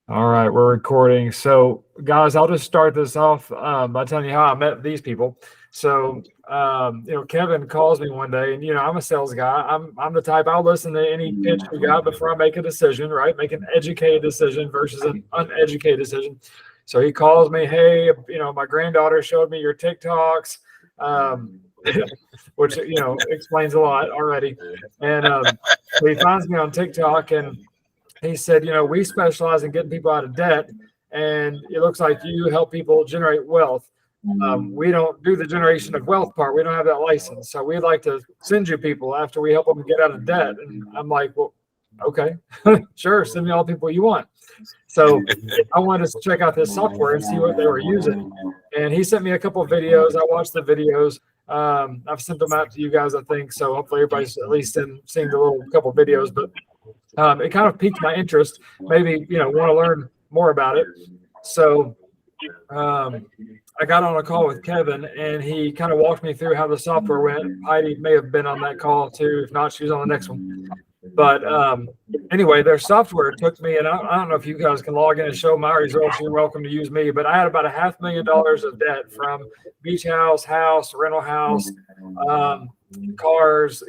All right, we're recording. So, guys, I'll just start this off by telling you how I met these people. So, Kevin calls me one day, and I'm a sales guy. I'm the type I'll listen to any pitch you got before I make a decision, right? Make an educated decision versus an uneducated decision. So he calls me, hey, my granddaughter showed me your TikToks, um, which explains a lot already. And so he finds me on TikTok and he said, we specialize in getting people out of debt, and it looks like you help people generate wealth. We don't do the generation of wealth part. We don't have that license. So we'd like to send you people after we help them get out of debt. And I'm like, well, okay, sure. Send me all the people you want. So I wanted to check out this software and see what they were using. And he sent me a couple of videos. I watched the videos. I've sent them out to you guys, I think. So hopefully everybody's at least seeing the little couple of videos. But it kind of piqued my interest. Maybe want to learn more about it. So I got on a call with Kevin, and he kind of walked me through how the software went. Heidi may have been on that call too. If not, she's on the next one. But anyway, their software took me, and I don't know if you guys can log in and show my results. You're welcome to use me. But I had about $500,000 of debt from beach house, rental house, cars.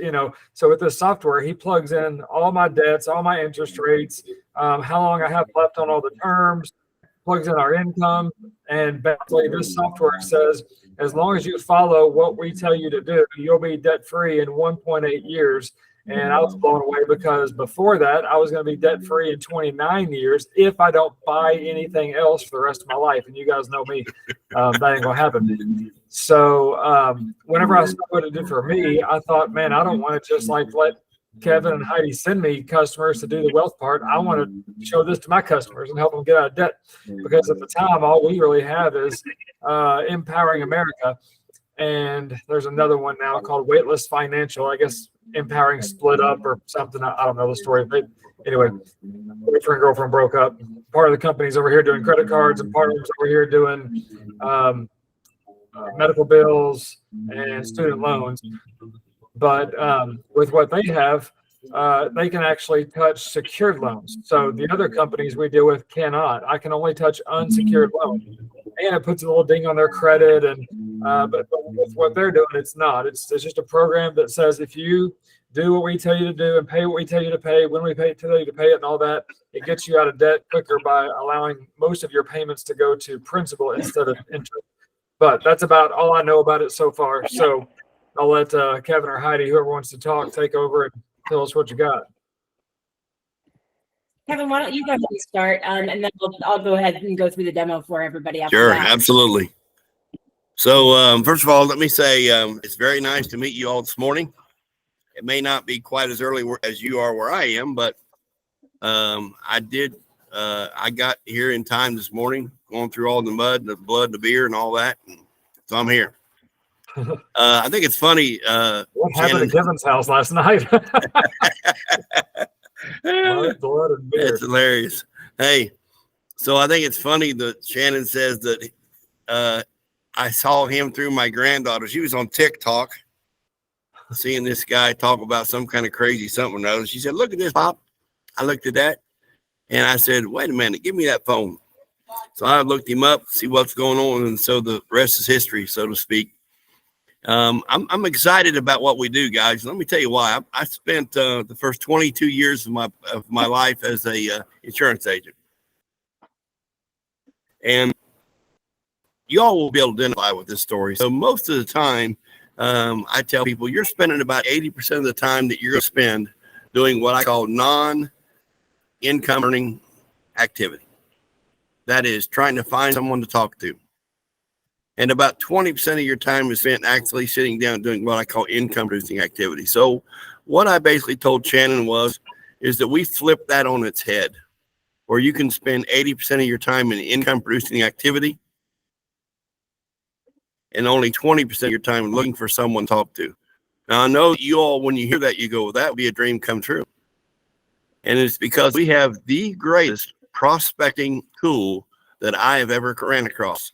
So with this software, he plugs in all my debts, all my interest rates, how long I have left on all the terms, plugs in our income, and basically this software says as long as you follow what we tell you to do, you'll be debt free in 1.8 years. And I was blown away because before that, I was going to be debt free in 29 years if I don't buy anything else for the rest of my life. And you guys know me, that ain't going to happen. So whenever I saw what it did for me, I thought, man, I don't want to just like let Kevin and Heidi send me customers to do the wealth part. I want to show this to my customers and help them get out of debt. Because at the time, all we really have is Empowering America. And there's another one now called Weightless Financial. I guess Empowering split up or something. I don't know the story. But anyway, boyfriend and girlfriend broke up. Part of the company's over here doing credit cards, and part of them's over here doing medical bills and student loans. But with what they have, they can actually touch secured loans. So the other companies we deal with cannot. I can only touch unsecured loans. And it puts a little ding on their credit. And but with what they're doing, it's not. It's just a program that says if you do what we tell you to do and pay what we tell you to pay, when we tell you to pay it and all that, it gets you out of debt quicker by allowing most of your payments to go to principal instead of interest. But that's about all I know about it so far. So I'll let Kevin or Heidi, whoever wants to talk, take over and tell us what you got. Kevin, why don't you go ahead and start, and then I'll go ahead and go through the demo for everybody after Sure, that. absolutely. So first of all, let me say it's very nice to meet you all this morning. It may not be quite as early as you are where I am, but I got here in time this morning, going through all the mud, the blood, the beer, and all that. And so I'm here. I think it's funny. What happened at Kevin's house last night? Blood and beer. It's hilarious. Hey, so I think it's funny that Shannon says that I saw him through my granddaughter. She was on TikTok, seeing this guy talk about some kind of crazy something or other. She said, "Look at this, Pop." I looked at that, and I said, "Wait a minute, give me that phone." So I looked him up, see what's going on, and so the rest is history, so to speak. I'm excited about what we do, guys. Let me tell you why. I spent the first 22 years of my life as a insurance agent, and you all will be able to identify with this story. So most of the time, I tell people you're spending about 80% of the time that you're going to spend doing what I call non-income earning activity. That is trying to find someone to talk to. And about 20% of your time is spent actually sitting down doing what I call income producing activity. So what I basically told Shannon is that we flip that on its head, where you can spend 80% of your time in income producing activity and only 20% of your time looking for someone to talk to. Now, I know you all, when you hear that, you go, well, that would be a dream come true. And it's because we have the greatest prospecting tool that I have ever ran across.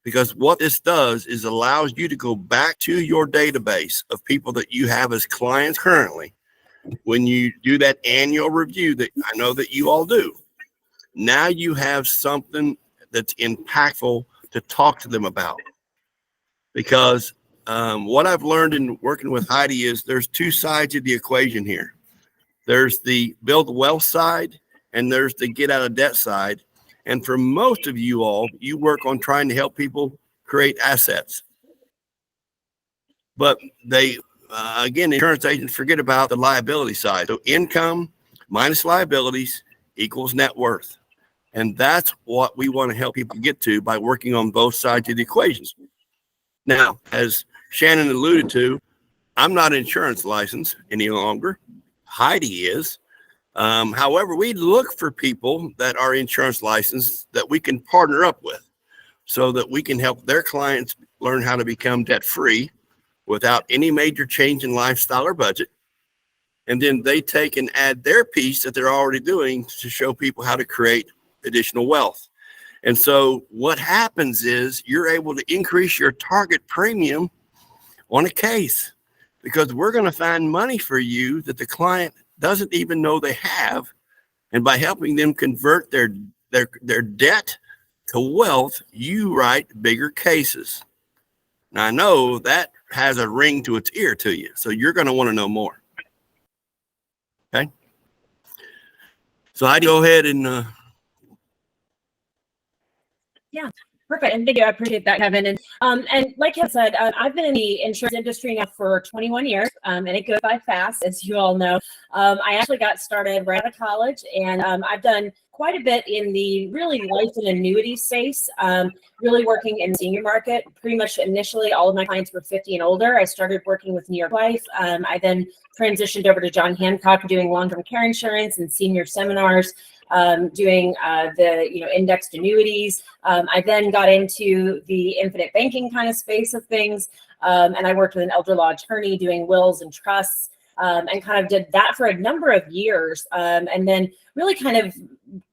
Because what this does is allows you to go back to your database of people that you have as clients currently. When you do that annual review that I know that you all do, Now you have something that's impactful to talk to them about. Because what I've learned in working with Heidi is there's two sides of the equation here. There's the build wealth side, and there's the get out of debt side. And for most of you all, you work on trying to help people create assets. But they, again, insurance agents forget about the liability side. So income minus liabilities equals net worth. And that's what we want to help people get to by working on both sides of the equations. Now, as Shannon alluded to, I'm not insurance licensed any longer. Heidi is. However, we look for people that are insurance licensed that we can partner up with so that we can help their clients learn how to become debt free without any major change in lifestyle or budget. And then they take and add their piece that they're already doing to show people how to create additional wealth. And so what happens is you're able to increase your target premium on a case because we're going to find money for you that the client doesn't even know they have. And by helping them convert their debt to wealth, you write bigger cases. Now I know that has a ring to its ear to you. So you're going to want to know more. Okay. So I go ahead and Yeah, perfect. And thank you. I appreciate that, Kevin. And like Kevin said, I've been in the insurance industry now for 21 years, and it goes by fast, as you all know. I actually got started right out of college, and I've done quite a bit in the really life and annuity space, really working in the senior market. Pretty much initially, all of my clients were 50 and older. I started working with New York Life. I then transitioned over to John Hancock, doing long-term care insurance and senior seminars, doing the indexed annuities. I then got into the infinite banking kind of space of things, and I worked with an elder law attorney doing wills and trusts, and kind of did that for a number of years, and then really kind of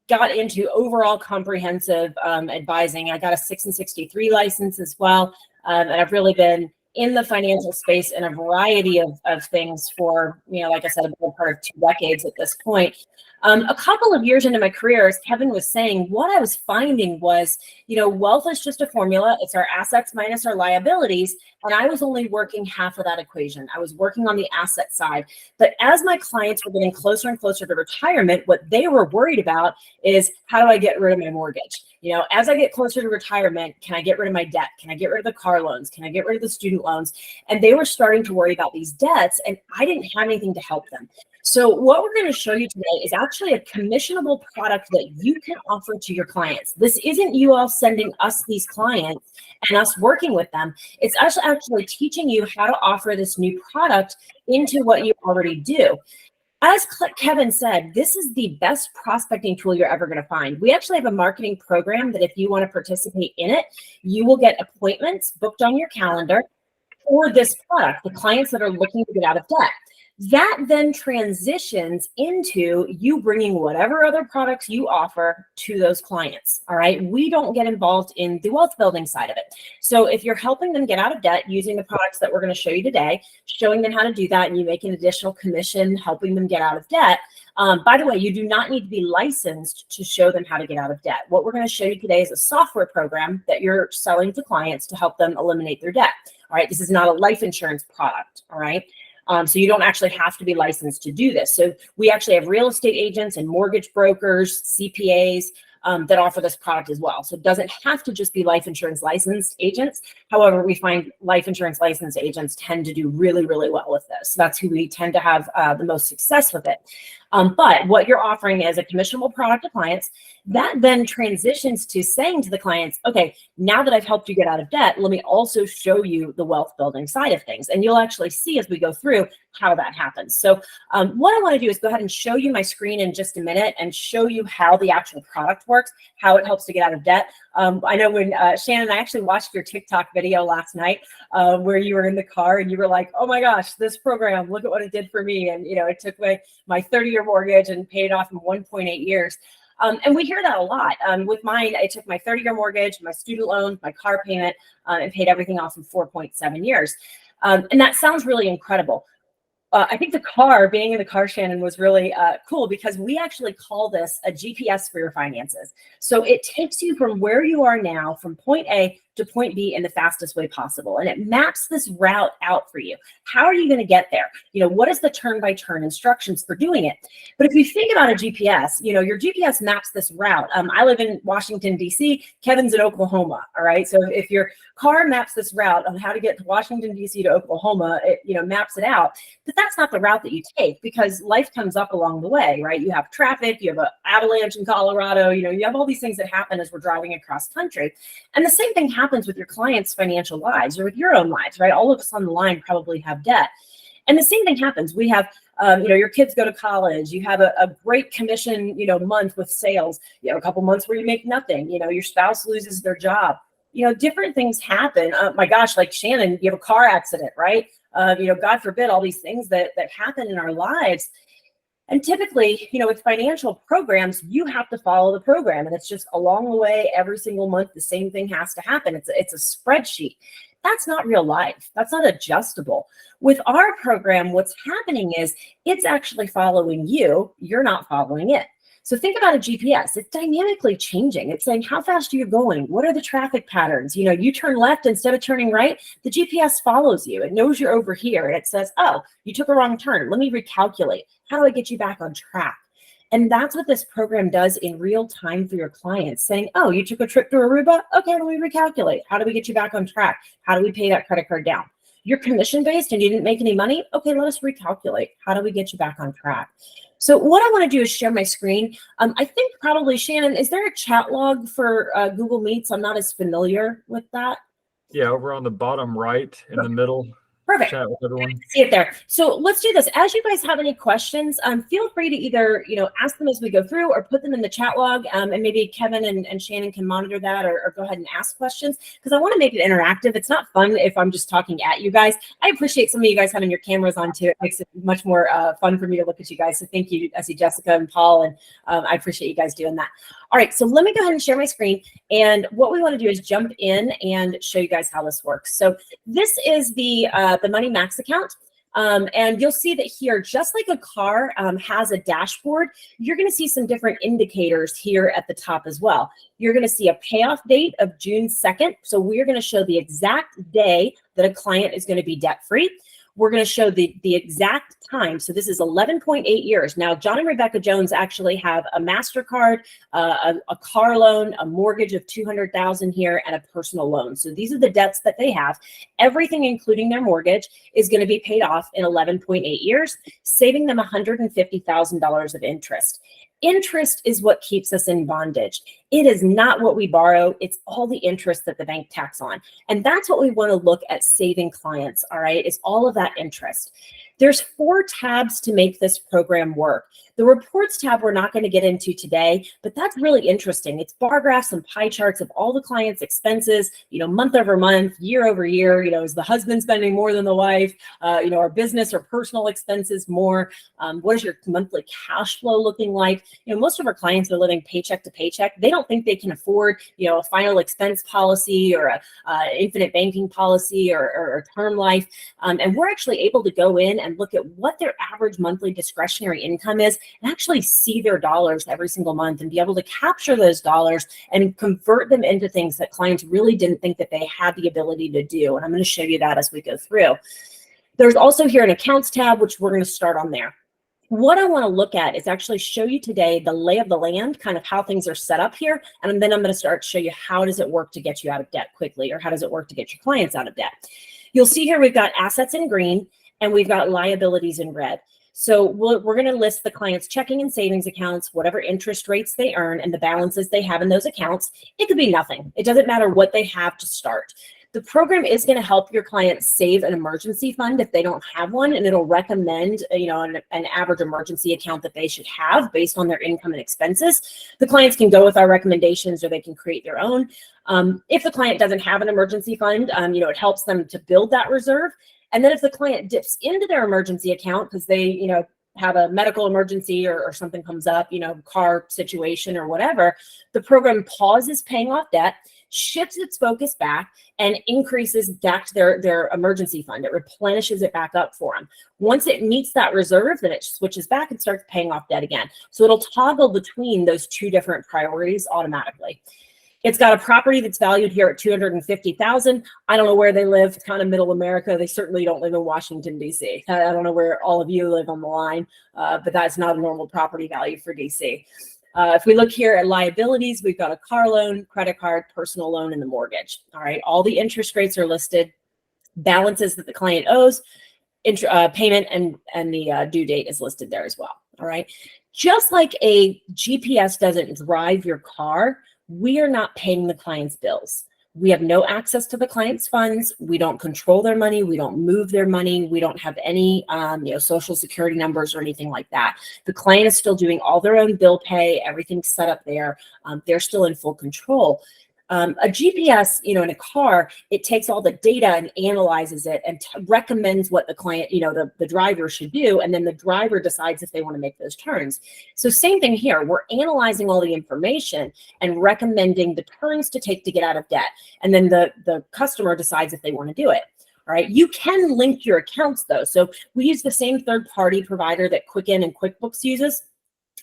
got into overall comprehensive advising. I got a 6 and 63 license as well, and I've really been in the financial space in a variety of things for, like I said, a good part of 2 decades at this point. A couple of years into my career, as Kevin was saying, what I was finding was, wealth is just a formula. It's our assets minus our liabilities. And I was only working half of that equation. I was working on the asset side. But as my clients were getting closer and closer to retirement, what they were worried about is, how do I get rid of my mortgage? As I get closer to retirement, can I get rid of my debt? Can I get rid of the car loans? Can I get rid of the student loans? And they were starting to worry about these debts, and I didn't have anything to help them. So what we're going to show you today is actually a commissionable product that you can offer to your clients. This isn't you all sending us these clients and us working with them. It's actually teaching you how to offer this new product into what you already do. As Kevin said, this is the best prospecting tool you're ever going to find. We actually have a marketing program that if you want to participate in it, you will get appointments booked on your calendar for this product, the clients that are looking to get out of debt. That then transitions into you bringing whatever other products you offer to those clients. All right. We don't get involved in the wealth building side of it. So if you're helping them get out of debt using the products that we're going to show you today, showing them how to do that, and you make an additional commission helping them get out of debt. By the way, you do not need to be licensed to show them how to get out of debt. What we're going to show you today is a software program that you're selling to clients to help them eliminate their debt. All right. This is not a life insurance product. All right. So you don't actually have to be licensed to do this. So we actually have real estate agents and mortgage brokers, CPAs, that offer this product as well. So it doesn't have to just be life insurance licensed agents. However, we find life insurance licensed agents tend to do really, really well with this. So that's who we tend to have the most success with it. But what you're offering is a commissionable product to clients that then transitions to saying to the clients, okay, now that I've helped you get out of debt, let me also show you the wealth building side of things. And you'll actually see as we go through how that happens. So what I want to do is go ahead and show you my screen in just a minute and show you how the actual product works, how it helps to get out of debt. I know when Shannon, I actually watched your TikTok video last night where you were in the car and you were like, oh my gosh, this program, look at what it did for me. And, it took my 30-year mortgage and paid it off in 1.8 years. And we hear that a lot. With mine, I took my 30-year mortgage, my student loans, my car payment, and paid everything off in 4.7 years. And that sounds really incredible. I think being in the car, Shannon, was really cool because we actually call this a GPS for your finances. So it takes you from where you are now, from point A to point B in the fastest way possible. And it maps this route out for you. How are you going to get there? What is the turn-by-turn instructions for doing it? But if you think about a GPS, your GPS maps this route. I live in Washington, D.C. Kevin's in Oklahoma, all right? So if your car maps this route on how to get to Washington, D.C. to Oklahoma, it, maps it out. But that's not the route that you take because life comes up along the way, right? You have traffic, you have an avalanche in Colorado, you have all these things that happen as we're driving across country. And the same thing happens with your clients' financial lives or with your own lives, right? All of us on the line probably have debt. And the same thing happens. We have, your kids go to college, you have a great commission, month with sales, a couple months where you make nothing, your spouse loses their job, different things happen. My gosh, like Shannon, you have a car accident, right? God forbid, all these things that happen in our lives. And typically, with financial programs, you have to follow the program. And it's just along the way, every single month, the same thing has to happen. It's a spreadsheet. That's not real life. That's not adjustable. With our program, what's happening is it's actually following you. You're not following it. So think about a GPS. It's dynamically changing. It's saying, how fast are you going? What are the traffic patterns? You turn left instead of turning right. The GPS follows you. It knows you're over here. And it says, oh, you took a wrong turn. Let me recalculate. How do I get you back on track? And that's what this program does in real time for your clients, saying, oh, you took a trip to Aruba? Okay, let me recalculate. How do we get you back on track? How do we pay that credit card down? You're commission-based and you didn't make any money? Okay, let us recalculate. How do we get you back on track? So what I want to do is share my screen. I think probably, Shannon, is there a chat log for Google Meets? I'm not as familiar with that. Yeah, over on the bottom right in the middle. Perfect. Chat with everyone. See it there. So let's do this. As you guys have any questions, feel free to either, ask them as we go through or put them in the chat log. And maybe Kevin and Shannon can monitor that or go ahead and ask questions because I want to make it interactive. It's not fun if I'm just talking at you guys. I appreciate some of you guys having your cameras on too. It makes it much more fun for me to look at you guys. So thank you. I see Jessica and Paul, and I appreciate you guys doing that. All right, so let me go ahead and share my screen. And what we want to do is jump in and show you guys how this works. So this is the Money Max account. And you'll see that here, just like a car has a dashboard, you're going to see some different indicators here at the top as well. You're going to see a payoff date of June 2nd. So we're going to show the exact day that a client is going to be debt-free. We're going to show the exact time. So this is 11.8 years. Now, John and Rebecca Jones actually have a MasterCard, a car loan, a mortgage of $200,000 here, and a personal loan. So these are the debts that they have. Everything, including their mortgage, is going to be paid off in 11.8 years, saving them $150,000 of interest. Interest is what keeps us in bondage. It is not what we borrow. It's all the interest that the bank tax on. And that's what we want to look at saving clients, all right, is all of that interest. There's 4 tabs to make this program work. The reports tab we're not going to get into today, but that's really interesting. It's bar graphs and pie charts of all the clients' expenses, month over month, year over year. Is the husband spending more than the wife? Our business or personal expenses more? What is your monthly cash flow looking like? Most of our clients are living paycheck to paycheck. They don't think they can afford, a final expense policy or a infinite banking policy or term life. And we're actually able to go in and look at what their average monthly discretionary income is and actually see their dollars every single month and be able to capture those dollars and convert them into things that clients really didn't think that they had the ability to do. And I'm going to show you that as we go through. There's also here an accounts tab, which we're going to start on there. What I want to look at is actually show you today the lay of the land, kind of how things are set up here. And then I'm going to start to show you how does it work to get you out of debt quickly, or how does it work to get your clients out of debt. You'll see here we've got assets in green and we've got liabilities in red. So we're going to list the client's checking and savings accounts, whatever interest rates they earn and the balances they have in those accounts. It could be nothing. It doesn't matter what they have to start. The program is going to help your clients save an emergency fund if they don't have one, and it'll recommend, an average emergency account that they should have based on their income and expenses. The clients can go with our recommendations or they can create their own. If the client doesn't have an emergency fund, it helps them to build that reserve. And then if the client dips into their emergency account because they, have a medical emergency or something comes up, car situation or whatever, the program pauses paying off debt, shifts its focus back and increases back to their emergency fund. It replenishes it back up for them. Once it meets that reserve, then it switches back and starts paying off debt again. So it'll toggle between those two different priorities automatically. It's got a property that's valued here at $250,000. I don't know where they live. It's kind of middle America. They certainly don't live in Washington, D.C. I don't know where all of you live on the line, but that's not a normal property value for D.C. If we look here at liabilities, we've got a car loan, credit card, personal loan, and the mortgage. All right, all the interest rates are listed, balances that the client owes, payment, and the due date is listed there as well. All right, just like a GPS doesn't drive your car, we are not paying the client's bills. We have no access to the client's funds. We don't control their money. We don't move their money. We don't have any social security numbers or anything like that. The client is still doing all their own bill pay. Everything's set up there. They're still in full control. A GPS, in a car, it takes all the data and analyzes it and recommends what the client, the driver should do. And then the driver decides if they want to make those turns. So same thing here. We're analyzing all the information and recommending the turns to take to get out of debt. And then the customer decides if they want to do it. All right. You can link your accounts though. So we use the same third-party provider that Quicken and QuickBooks uses.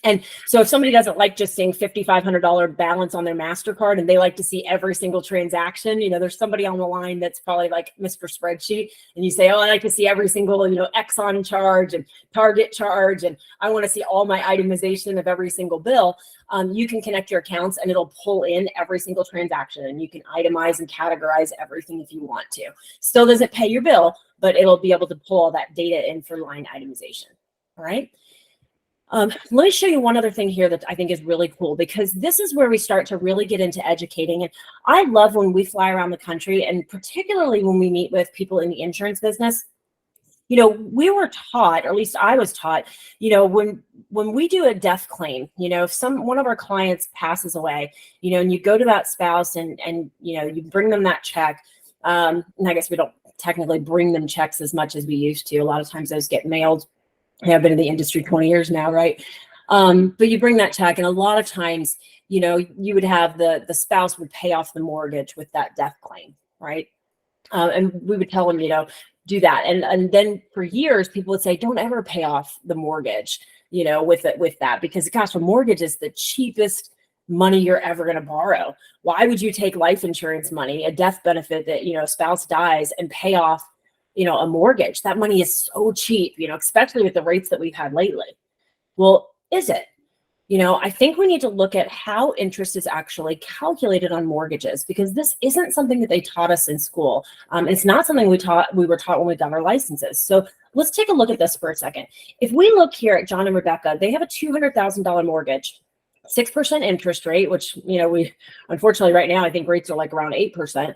And so if somebody doesn't like just seeing $5,500 balance on their MasterCard and they like to see every single transaction, there's somebody on the line that's probably like Mr. Spreadsheet, and you say, oh, I like to see every single, Exxon charge and Target charge, and I want to see all my itemization of every single bill. You can connect your accounts and it'll pull in every single transaction, and you can itemize and categorize everything if you want to. Still doesn't pay your bill, but it'll be able to pull all that data in for line itemization. All right. Let me show you one other thing here that I think is really cool, because this is where we start to really get into educating. And I love when we fly around the country, and particularly when we meet with people in the insurance business. We were taught, or at least I was taught, when we do a death claim, if one of our clients passes away, and you go to that spouse and you bring them that check. And I guess we don't technically bring them checks as much as we used to. A lot of times those get mailed. I've been in the industry 20 years now, right? But you bring that check, and a lot of times, you would have the spouse would pay off the mortgage with that death claim, right? And we would tell them, do that. And then for years, people would say, don't ever pay off the mortgage, with that, because gosh, a mortgage is the cheapest money you're ever going to borrow. Why would you take life insurance money, a death benefit that, a spouse dies, and pay off a mortgage? That money is so cheap, especially with the rates that we've had lately. Well, is it? I think we need to look at how interest is actually calculated on mortgages, because this isn't something that they taught us in school. It's not something we were taught when we got our licenses. So let's take a look at this for a second. If we look here at John and Rebecca, they have a $200,000 mortgage, 6% interest rate, which, we unfortunately right now, I think rates are like around 8%.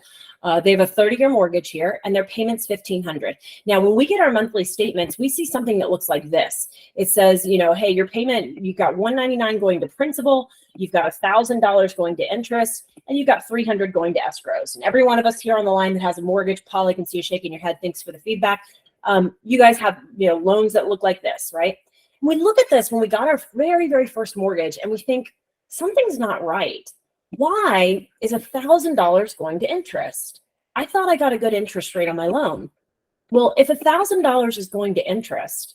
They have a 30-year mortgage here, and their payment's $1,500. Now, when we get our monthly statements, we see something that looks like this. It says, hey, your payment, you've got $199 going to principal, you've got $1,000 going to interest, and you've got $300 going to escrows. And every one of us here on the line that has a mortgage, Paul, I can see you shaking your head. Thanks for the feedback. You guys have, loans that look like this, right? And we look at this when we got our very, very first mortgage, and we think something's not right. Why is $1,000 going to interest? I thought I got a good interest rate on my loan. Well, if $1,000 is going to interest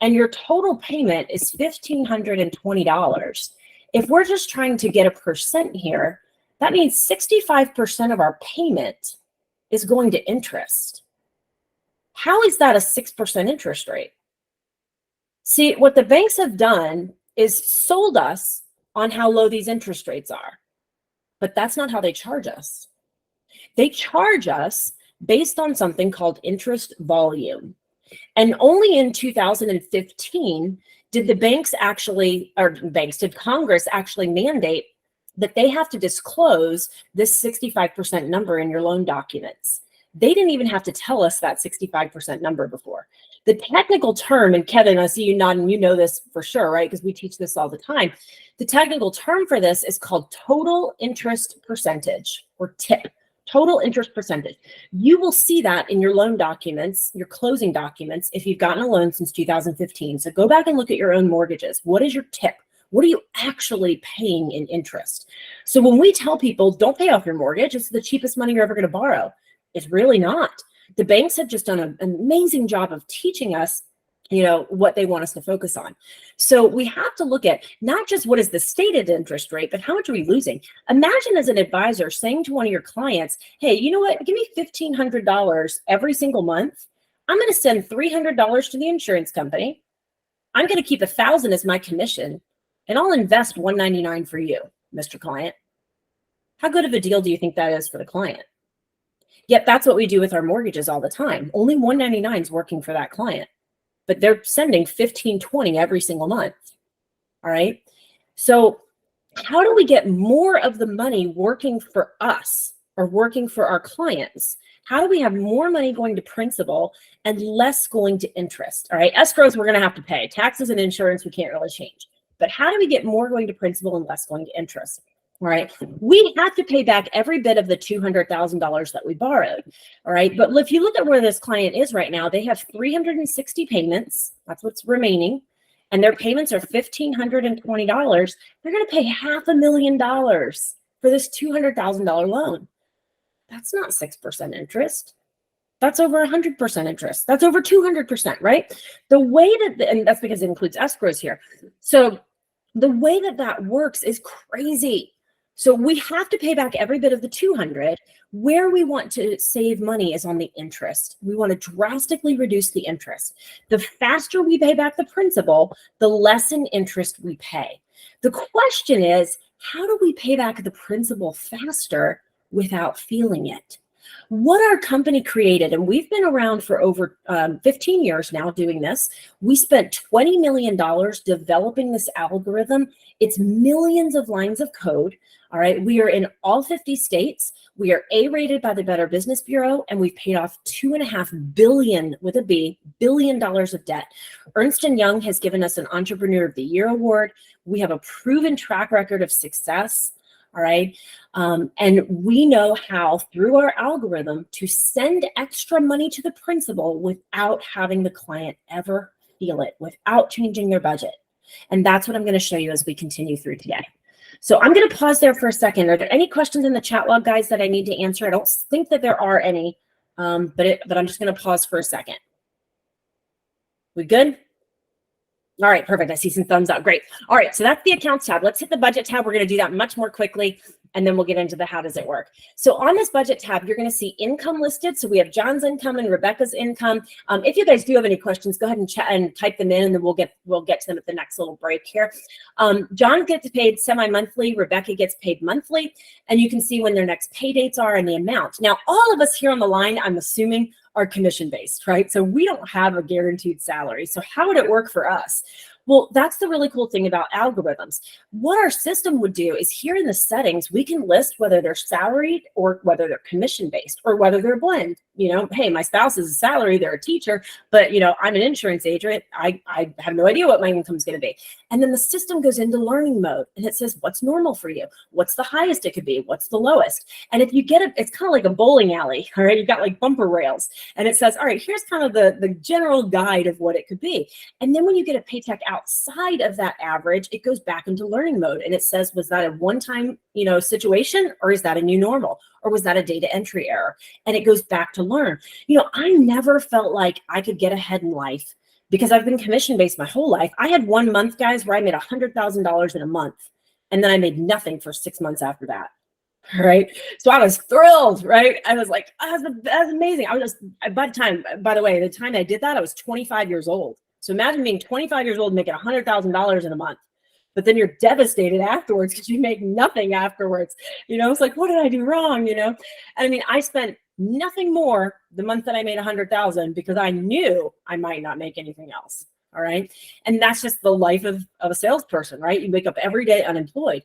and your total payment is $1,520, if we're just trying to get a percent here, that means 65% of our payment is going to interest. How is that a 6% interest rate? See, what the banks have done is sold us on how low these interest rates are. But that's not how they charge us. They charge us based on something called interest volume. And only in 2015 did did Congress actually mandate that they have to disclose this 65% number in your loan documents. They didn't even have to tell us that 65% number before. The technical term, and Kevin, I see you nodding, you know this for sure, right? Because we teach this all the time. The technical term for this is called total interest percentage, or TIP, total interest percentage. You will see that in your loan documents, your closing documents, if you've gotten a loan since 2015. So go back and look at your own mortgages. What is your TIP? What are you actually paying in interest? So when we tell people, don't pay off your mortgage, it's the cheapest money you're ever going to borrow. It's really not. The banks have just done an amazing job of teaching us, what they want us to focus on. So we have to look at not just what is the stated interest rate, but how much are we losing? Imagine as an advisor saying to one of your clients, hey, you know what? Give me $1,500 every single month. I'm going to send $300 to the insurance company. I'm going to keep $1,000 as my commission, and I'll invest $199 for you, Mr. Client. How good of a deal do you think that is for the client? Yet that's what we do with our mortgages all the time. Only $199 is working for that client, but they're sending $1,520 every single month. All right. So how do we get more of the money working for us or working for our clients? How do we have more money going to principal and less going to interest? All right. Escrows, we're going to have to pay. Taxes and insurance, we can't really change. But how do we get more going to principal and less going to interest? All right. We have to pay back every bit of the $200,000 that we borrowed. All right. But if you look at where this client is right now, they have 360 payments. That's what's remaining. And their payments are $1,520. They're going to pay $500,000 for this $200,000 loan. That's not 6% interest. That's over 100% interest. That's over 200%, right? The way that, and that's because it includes escrows here. So the way that that works is crazy. So we have to pay back every bit of the 200. Where we want to save money is on the interest. We want to drastically reduce the interest. The faster we pay back the principal, the less in interest we pay. The question is, how do we pay back the principal faster without feeling it? What our company created, and we've been around for over 15 years now doing this. We spent $20 million developing this algorithm. It's millions of lines of code. All right. We are in all 50 states. We are A-rated by the Better Business Bureau, and we've paid off $2.5 billion with a B, billion dollars of debt. Ernst & Young has given us an Entrepreneur of the Year award. We have a proven track record of success. All right. And we know how, through our algorithm, to send extra money to the principal without having the client ever feel it, without changing their budget. And that's what I'm going to show you as we continue through today. So I'm going to pause there for a second. Are there any questions in the chat log, guys, that I need to answer? I don't think that there are any, but I'm just going to pause for a second. We good? All right, perfect. I see some thumbs up. Great. All right, so that's the accounts tab. Let's hit the budget tab. We're going to do that much more quickly, and then we'll get into the how does it work. So on this budget tab, you're going to see income listed. So we have John's income and Rebecca's income. If you guys do have any questions, go ahead and chat and type them in, and then we'll get to them at the next little break here. John gets paid semi-monthly. Rebecca gets paid monthly, and you can see when their next pay dates are and the amount. Now, all of us here on the line, I'm assuming, are commission-based, right? So we don't have a guaranteed salary. So how would it work for us? Well, that's the really cool thing about algorithms. What our system would do is here in the settings, we can list whether they're salaried or whether they're commission-based or whether they're blend. Hey, my spouse is a salary, they're a teacher, but I'm an insurance agent. I have no idea what my income is going to be. And then the system goes into learning mode and it says, what's normal for you? What's the highest it could be? What's the lowest? And if you get it, it's kind of like a bowling alley, all right? You've got like bumper rails and it says, all right, here's kind of the general guide of what it could be. And then when you get a paycheck outside of that average, it goes back into learning mode and it says, was that a one-time, situation, or is that a new normal? Or was that a data entry error? And it goes back to learn. I never felt like I could get ahead in life because I've been commission-based my whole life. I had 1 month, guys, where I made $100,000 in a month. And then I made nothing for 6 months after that. Right. So I was thrilled, right? I was like, that's amazing. By the way, the time I did that, I was 25 years old. So imagine being 25 years old, making $100,000 in a month. But then you're devastated afterwards because you make nothing afterwards. It's like, what did I do wrong? And I mean, I spent nothing more the month that I made 100,000 because I knew I might not make anything else. All right. And that's just the life of a salesperson, right? You wake up every day unemployed.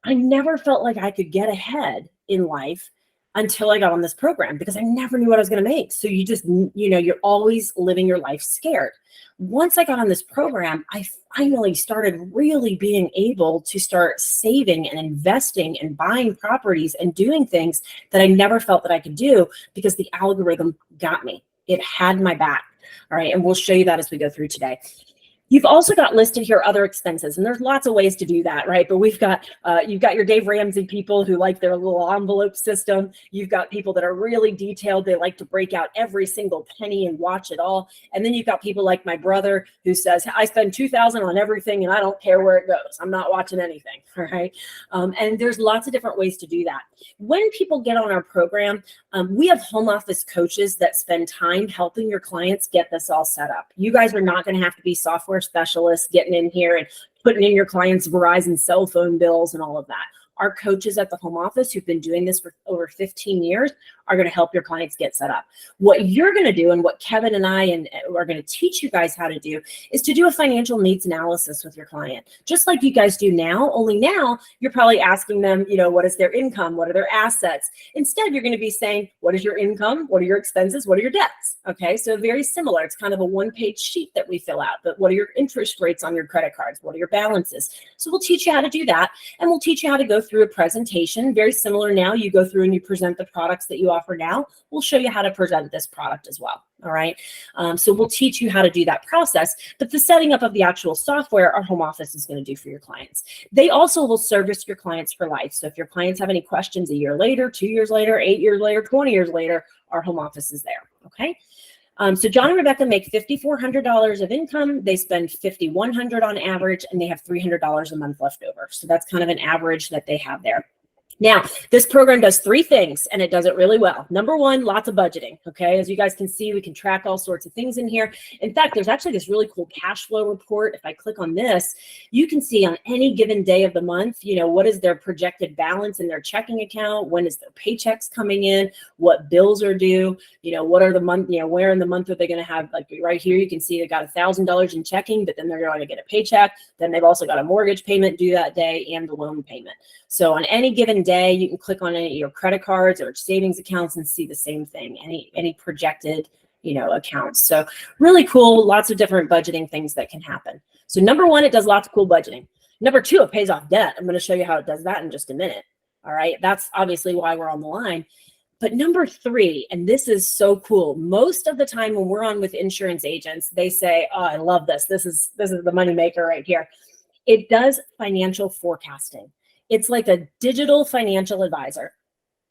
I never felt like I could get ahead in life until I got on this program because I never knew what I was going to make. So you just, you're always living your life scared. Once I got on this program, I finally started really being able to start saving and investing and buying properties and doing things that I never felt that I could do because the algorithm got me. It had my back. All right. And we'll show you that as we go through today. You've also got listed here other expenses, and there's lots of ways to do that, right? But we've got, you've got your Dave Ramsey people who like their little envelope system. You've got people that are really detailed. They like to break out every single penny and watch it all. And then you've got people like my brother who says, I spend $2,000 on everything and I don't care where it goes. I'm not watching anything, all right? And there's lots of different ways to do that. When people get on our program, we have home office coaches that spend time helping your clients get this all set up. You guys are not going to have to be software specialists getting in here and putting in your clients' Verizon cell phone bills and all of that. Our coaches at the home office who've been doing this for over 15 years are going to help your clients get set up. What you're going to do, and what Kevin and I are going to teach you guys how to do, is to do a financial needs analysis with your client, just like you guys do now. Only now you're probably asking them, you know, what is their income? What are their assets? Instead, you're going to be saying, what is your income? What are your expenses? What are your debts? Okay, so very similar. It's kind of a one-page sheet that we fill out. But what are your interest rates on your credit cards? What are your balances? So we'll teach you how to do that, and we'll teach you how to go through a presentation. Very similar now. You go through and you present the products that you offer now. We'll show you how to present this product as well. All right. So we'll teach you how to do that process, but the setting up of the actual software, our home office is going to do for your clients. They also will service your clients for life. So if your clients have any questions a year later, 2 years later, 8 years later, 20 years later, our home office is there. Okay. So John and Rebecca make $5,400 of income. They spend $5,100 on average, and they have $300 a month left over. So that's kind of an average that they have there. Now, this program does 3 things, and it does it really well. Number one, lots of budgeting, okay? As you guys can see, we can track all sorts of things in here. In fact, there's actually this really cool cash flow report. If I click on this, you can see on any given day of the month, you know, what is their projected balance in their checking account? When is their paychecks coming in? What bills are due? You know, what are the month, you know, where in the month are they going to have, like right here, you can see they got $1,000 in checking, but then they're going to get a paycheck. Then they've also got a mortgage payment due that day and the loan payment. So on any given day, you can click on any of your credit cards or savings accounts and see the same thing, any projected, you know, accounts. So really cool, lots of different budgeting things that can happen. So number one, it does lots of cool budgeting. Number two, it pays off debt. I'm going to show you how it does that in just a minute. All right. That's obviously why we're on the line. But number three, and this is so cool, most of the time when we're on with insurance agents, they say, oh, I love this. This is the moneymaker right here. It does financial forecasting. It's like a digital financial advisor.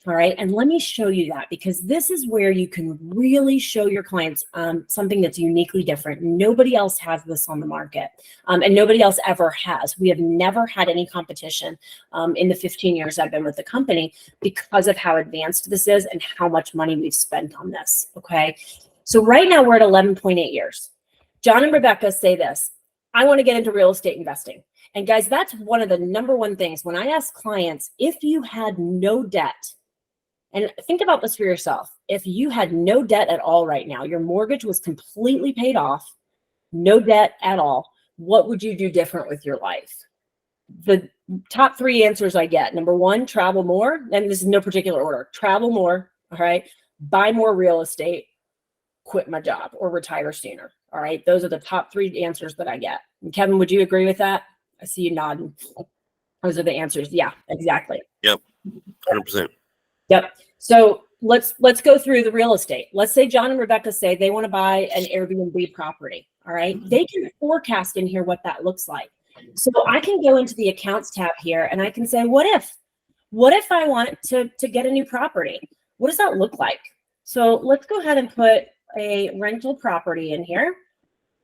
All right. And let me show you that, because this is where you can really show your clients something that's uniquely different. Nobody else has this on the market, and nobody else ever has. We have never had any competition in the 15 years I've been with the company because of how advanced this is and how much money we've spent on this. Okay. So right now we're at 11.8 years. John and Rebecca say this: I want to get into real estate investing. And guys, that's one of the number one things when I ask clients, if you had no debt, and think about this for yourself, if you had no debt at all right now, your mortgage was completely paid off, no debt at all, what would you do different with your life? The top 3 answers I get: number one, travel more, and this is no particular order, travel more, all right, buy more real estate, quit my job, or retire sooner. All right, those are the top 3 answers that I get. And Kevin, would you agree with that? I see you nodding. Those are the answers. Yeah, exactly. Yep, 100%. Yep. So let's go through the real estate. Let's say John and Rebecca say they want to buy an Airbnb property. All right, they can forecast in here what that looks like. So I can go into the accounts tab here and I can say, what if I want to get a new property? What does that look like? So let's go ahead and put a rental property in here.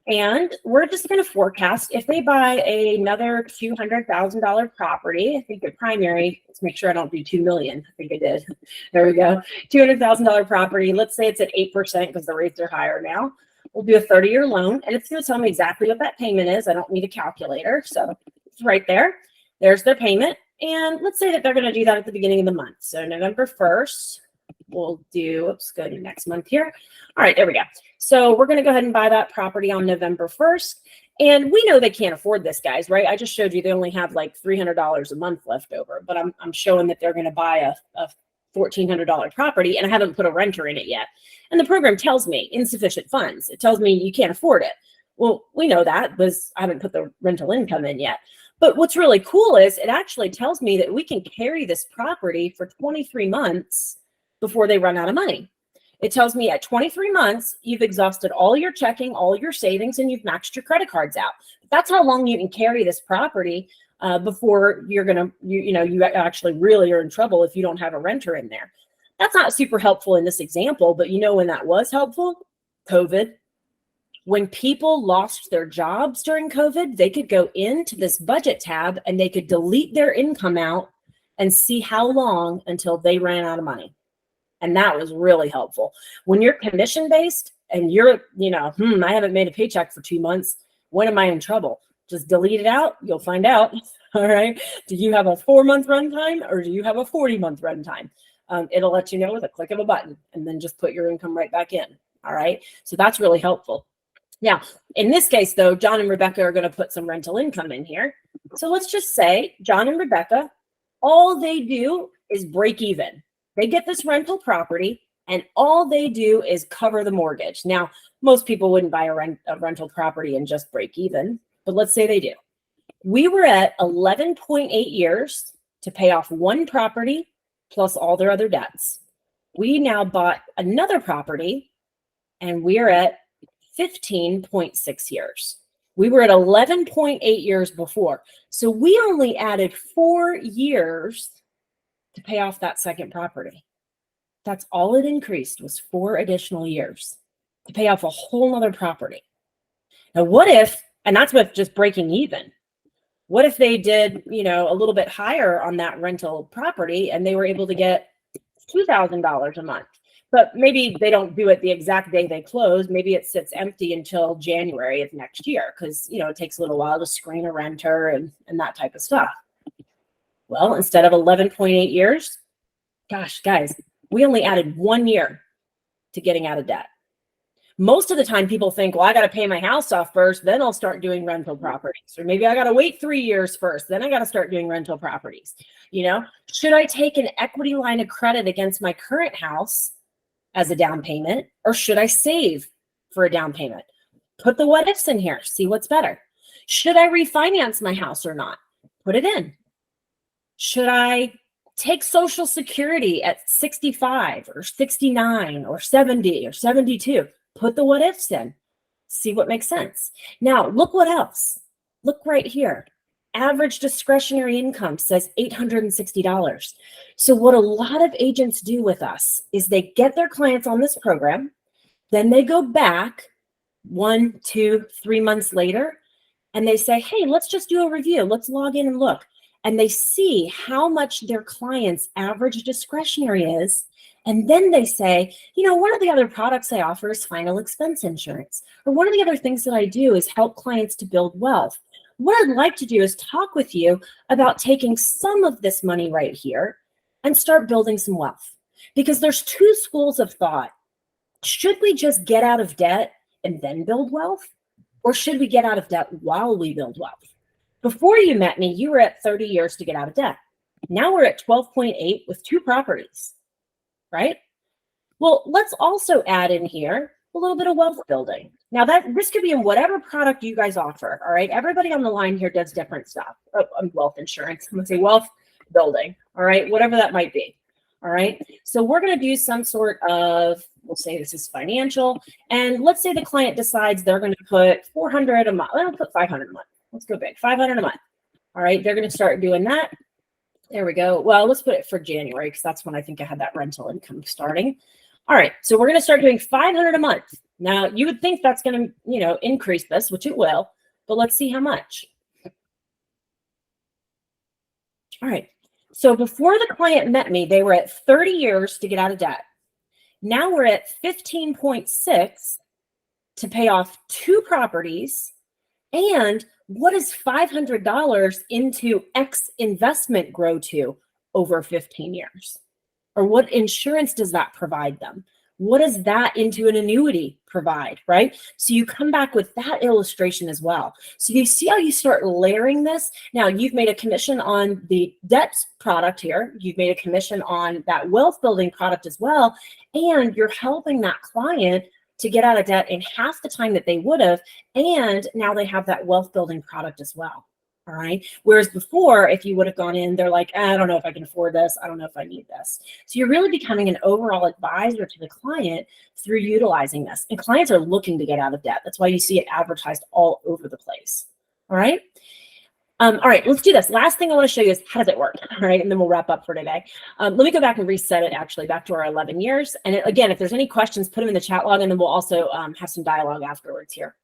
And we're just going to forecast if they buy another $200,000 property. I think the primary, let's make sure I don't do 2 million. I think I did. There we go. $200,000 property. Let's say it's at 8% because the rates are higher now. We'll do a 30-year loan, and it's going to tell me exactly what that payment is. I don't need a calculator. So it's right there. There's their payment. And let's say that they're going to do that at the beginning of the month. So November 1st, we'll do, let's go to next month here. All right, there we go. So we're going to go ahead and buy that property on November 1st. And we know they can't afford this, guys, right? I just showed you they only have like $300 a month left over, but I'm showing that they're going to buy a $1,400 property, and I haven't put a renter in it yet. And the program tells me insufficient funds. It tells me you can't afford it. Well, we know that because I haven't put the rental income in yet. But what's really cool is it actually tells me that we can carry this property for 23 months before they run out of money. It tells me at 23 months, you've exhausted all your checking, all your savings, and you've maxed your credit cards out. That's how long you can carry this property before you're going to, you actually really are in trouble if you don't have a renter in there. That's not super helpful in this example, but you know when that was helpful? COVID. When people lost their jobs during COVID, they could go into this budget tab and they could delete their income out and see how long until they ran out of money. And that was really helpful. When you're commission based and you're, I haven't made a paycheck for 2 months. When am I in trouble? Just delete it out. You'll find out. All right. Do you have a 4-month runtime or do you have a 40-month runtime? It'll let you know with a click of a button and then just put your income right back in. All right. So that's really helpful. Now, in this case, though, John and Rebecca are going to put some rental income in here. So let's just say John and Rebecca, all they do is break even. They get this rental property and all they do is cover the mortgage. Now, most people wouldn't buy a rental property and just break even, but let's say they do. We were at 11.8 years to pay off one property plus all their other debts. We now bought another property and we're at 15.6 years. We were at 11.8 years before. So we only added 4 years to pay off that second property. That's all it increased was 4 additional years to pay off a whole nother property. Now, what if, and that's with just breaking even. What if they did, a little bit higher on that rental property and they were able to get $2,000 a month? But maybe they don't do it the exact day they close. Maybe it sits empty until January of next year because, it takes a little while to screen a renter and that type of stuff. Well, instead of 11.8 years, gosh, guys, we only added 1 year to getting out of debt. Most of the time people think, well, I got to pay my house off first, then I'll start doing rental properties. Or maybe I got to wait 3 years first, then I got to start doing rental properties. Should I take an equity line of credit against my current house as a down payment, or should I save for a down payment? Put the what ifs in here, see what's better. Should I refinance my house or not? Put it in. Should I take Social Security at 65 or 69 or 70 or 72? Put the what ifs in, see what makes sense. Now, look what else. Look right here. Average discretionary income says $860. So what a lot of agents do with us is they get their clients on this program, then they go back 1, 2, 3 months later, and they say, hey, let's just do a review. Let's log in and look. And they see how much their client's average discretionary is. And then they say, one of the other products I offer is final expense insurance. Or one of the other things that I do is help clients to build wealth. What I'd like to do is talk with you about taking some of this money right here and start building some wealth. Because there's 2 schools of thought. Should we just get out of debt and then build wealth? Or should we get out of debt while we build wealth? Before you met me, you were at 30 years to get out of debt. Now we're at 12.8 with 2 properties, right? Well, let's also add in here a little bit of wealth building. Now this could be in whatever product you guys offer, all right? Everybody on the line here does different stuff. Wealth insurance, I'm gonna say wealth building, all right? Whatever that might be, all right? So we're gonna do some sort of, we'll say this is financial, and let's say the client decides they're gonna put $400 a month, they'll put $500 a month. Let's go big, $500 a month. All right, they're going to start doing that. There we go. Well, let's put it for January because that's when I think I had that rental income starting. All right, so we're going to start doing $500 a month. Now, you would think that's going to, increase this, which it will, but let's see how much. All right, so before the client met me, they were at 30 years to get out of debt. Now we're at 15.6 to pay off 2 properties. And what does $500 into X investment grow to over 15 years? Or what insurance does that provide them? What does that into an annuity provide, right? So you come back with that illustration as well. So you see how you start layering this? Now you've made a commission on the debt product here. You've made a commission on that wealth building product as well. And you're helping that client to get out of debt in half the time that they would have. And now they have that wealth building product as well. All right. Whereas before, if you would have gone in, they're like, I don't know if I can afford this. I don't know if I need this. So you're really becoming an overall advisor to the client through utilizing this. And clients are looking to get out of debt. That's why you see it advertised all over the place. All right. All right, let's do this. Last thing I want to show you is how does it work? All right, and then we'll wrap up for today. Let me go back and reset it actually back to our 11 years. And again, if there's any questions, put them in the chat log, and then we'll also have some dialogue afterwards here.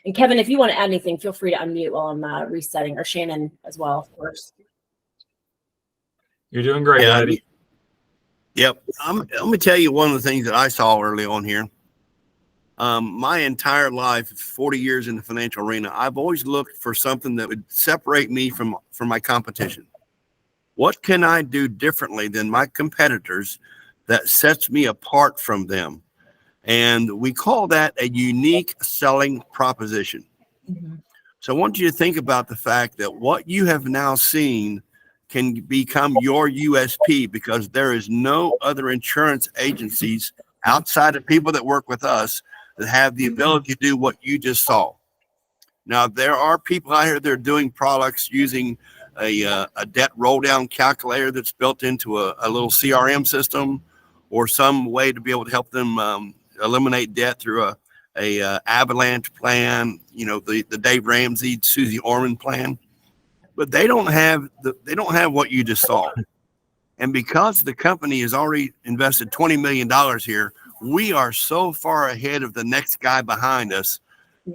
And Kevin, if you want to add anything, feel free to unmute while I'm resetting, or Shannon as well, of course. You're doing great, Heidi. Yep. Let me tell you one of the things that I saw early on here. My entire life, 40 years in the financial arena, I've always looked for something that would separate me from my competition. What can I do differently than my competitors that sets me apart from them? And we call that a unique selling proposition. Mm-hmm. So I want you to think about the fact that what you have now seen can become your USP, because there is no other insurance agencies outside of people that work with us that have the ability to do what you just saw. Now, there are people out here that are doing products using a debt roll down calculator that's built into a little CRM system, or some way to be able to help them eliminate debt through a avalanche plan, the Dave Ramsey, Susie Orman plan. But they don't have what you just saw. And because the company has already invested $20 million here, we are so far ahead of the next guy behind us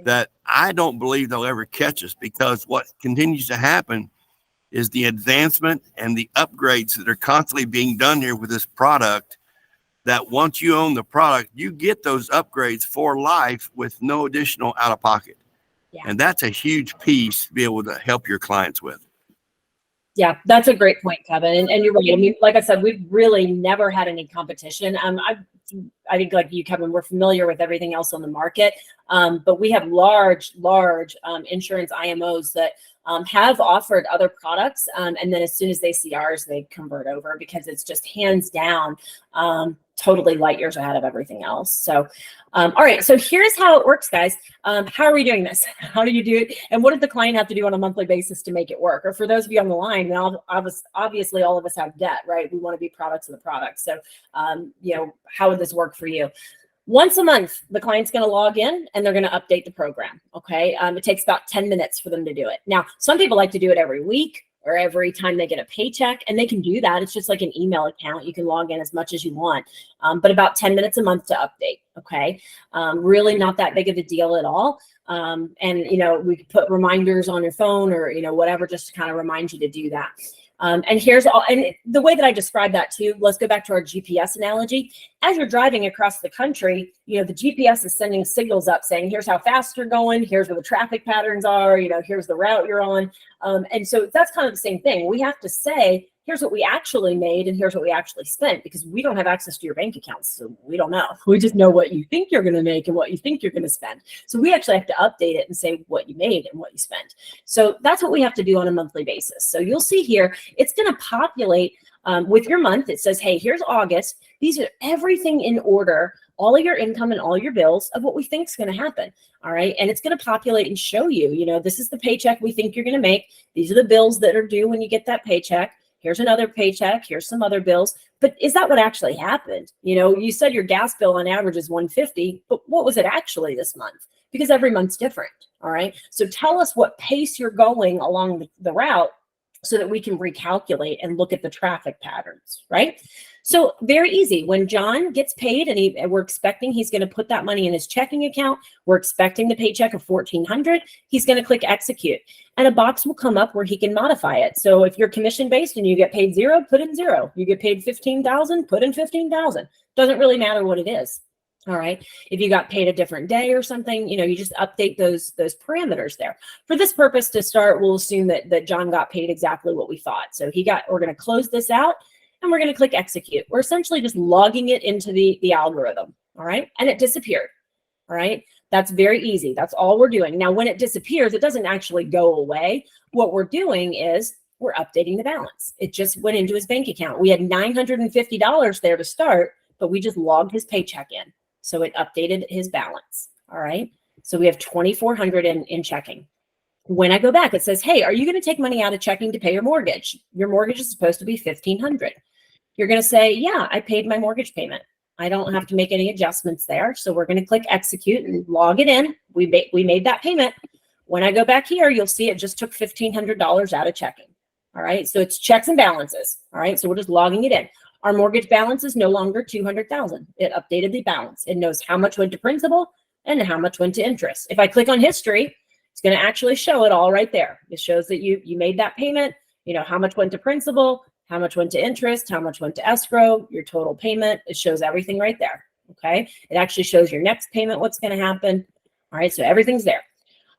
that I don't believe they'll ever catch us, because what continues to happen is the advancement and the upgrades that are constantly being done here with this product, that once you own the product, you get those upgrades for life with no additional out of pocket. Yeah. And that's a huge piece to be able to help your clients with. Yeah, that's a great point, Kevin. And you're right. I mean, like I said, we've really never had any competition. I think like you, Kevin, we're familiar with everything else on the market. But we have large insurance IMOs that have offered other products. And then as soon as they see ours, they convert over, because it's just hands down totally light years ahead of everything else. So, all right. So here's how it works, guys. How are we doing this? How do you do it? And what does the client have to do on a monthly basis to make it work? Or for those of you on the line, now, obviously all of us have debt, right? We want to be products of the product. So, how would this work for you? Once a month, the client's going to log in and they're going to update the program. Okay. It takes about 10 minutes for them to do it. Now, some people like to do it every week or every time they get a paycheck, and they can do that. It's just like an email account. You can log in as much as you want, but about 10 minutes a month to update. Okay. Really not that big of a deal at all. And, we could put reminders on your phone or, whatever, just to kind of remind you to do that. And here's all, and the way that I describe that too, let's go back to our GPS analogy. As you're driving across the country, the GPS is sending signals up saying, here's how fast you're going, here's where the traffic patterns are, here's the route you're on. And so that's kind of the same thing. We have to say, here's what we actually made and here's what we actually spent, because we don't have access to your bank accounts. So we don't know. We just know what you think you're going to make and what you think you're going to spend. So we actually have to update it and say what you made and what you spent. So that's what we have to do on a monthly basis. So you'll see here, it's going to populate with your month. It says, hey, here's August. These are everything in order, all of your income and all your bills of what we think is going to happen. All right. And it's going to populate and show you, this is the paycheck we think you're going to make. These are the bills that are due when you get that paycheck. Here's another paycheck. Here's some other bills. But is that what actually happened? You said your gas bill on average is $150, but what was it actually this month? Because every month's different. All right. So tell us what pace you're going along the route so that we can recalculate and look at the traffic patterns, right? So very easy. When John gets paid and we're expecting he's going to put that money in his checking account, we're expecting the paycheck of $1,400, he's going to click execute. And a box will come up where he can modify it. So if you're commission-based and you get paid $0, put in $0. You get paid $15,000, put in $15,000. Doesn't really matter what it is. All right. If you got paid a different day or something, you just update those parameters there. For this purpose to start, we'll assume that John got paid exactly what we thought. So we're going to close this out and we're going to click execute. We're essentially just logging it into the algorithm. All right. And it disappeared. All right. That's very easy. That's all we're doing. Now, when it disappears, it doesn't actually go away. What we're doing is we're updating the balance. It just went into his bank account. We had $950 there to start, but we just logged his paycheck in. So it updated his balance. All right. So we have $2,400 in checking. When I go back, it says, hey, are you going to take money out of checking to pay your mortgage? Your mortgage is supposed to be $1,500. You're going to say, yeah, I paid my mortgage payment. I don't have to make any adjustments there. So we're going to click execute and log it in. We made that payment. When I go back here, you'll see it just took $1,500 out of checking. All right. So it's checks and balances. All right. So we're just logging it in. Our mortgage balance is no longer $200,000. It updated the balance. It knows how much went to principal and how much went to interest. If I click on history, it's going to actually show it all right there. It shows that you made that payment, you know, how much went to principal, how much went to interest, how much went to escrow, your total payment. It shows everything right there. Okay. It actually shows your next payment, what's going to happen. All right. So everything's there.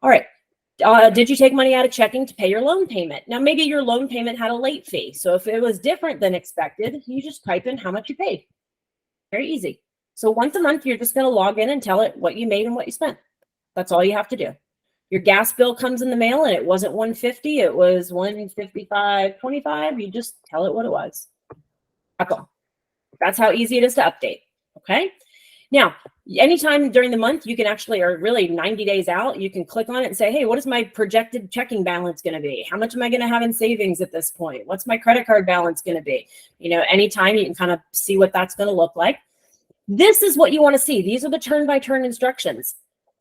All right. Did you take money out of checking to pay your loan payment? Now, maybe your loan payment had a late fee. So if it was different than expected, you just type in how much you paid. Very easy. So once a month, you're just going to log in and tell it what you made and what you spent. That's all you have to do. Your gas bill comes in the mail and it wasn't $150, it was $155.25. You just tell it what it was. That's all. That's how easy it is to update. Okay. Now, anytime during the month, you can actually, or really 90 days out, you can click on it and say, hey, what is my projected checking balance going to be? How much am I going to have in savings at this point? What's my credit card balance going to be? You know, anytime you can kind of see what that's going to look like. This is what you want to see. These are the turn-by-turn instructions.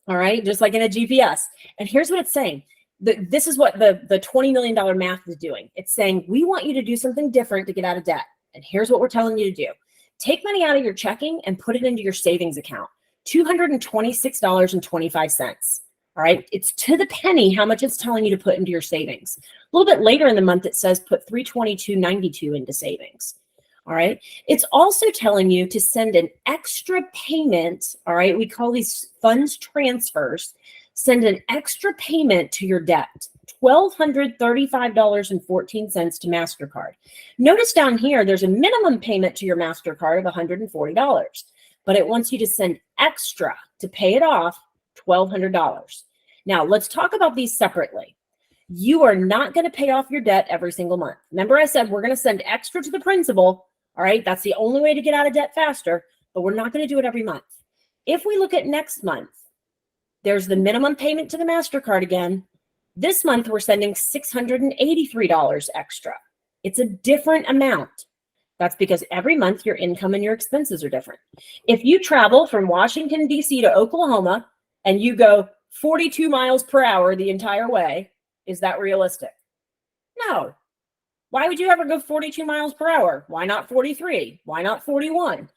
All right, just like in a GPS. And here's what it's saying. This is what the $20 million math is doing. It's saying, we want you to do something different to get out of debt. And here's what we're telling you to do. Take money out of your checking and put it into your savings account, $226.25. All right, it's to the penny how much it's telling you to put into your savings. A little bit later in the month, it says put $322.92 into savings. All right. It's also telling you to send an extra payment. All right. We call these funds transfers. Send an extra payment to your debt, $1,235.14 to MasterCard. Notice down here, there's a minimum payment to your MasterCard of $140, but it wants you to send extra to pay it off, $1,200. Now let's talk about these separately. You are not going to pay off your debt every single month. Remember I said we're going to send extra to the principal. All right, that's the only way to get out of debt faster, but we're not going to do it every month. If we look at next month, there's the minimum payment to the MasterCard again. This month, we're sending $683 extra. It's a different amount. That's because every month your income and your expenses are different. If you travel from Washington, D.C. to Oklahoma and you go 42 miles per hour the entire way, is that realistic? No. Why would you ever go 42 miles per hour? Why not 43? Why not 41?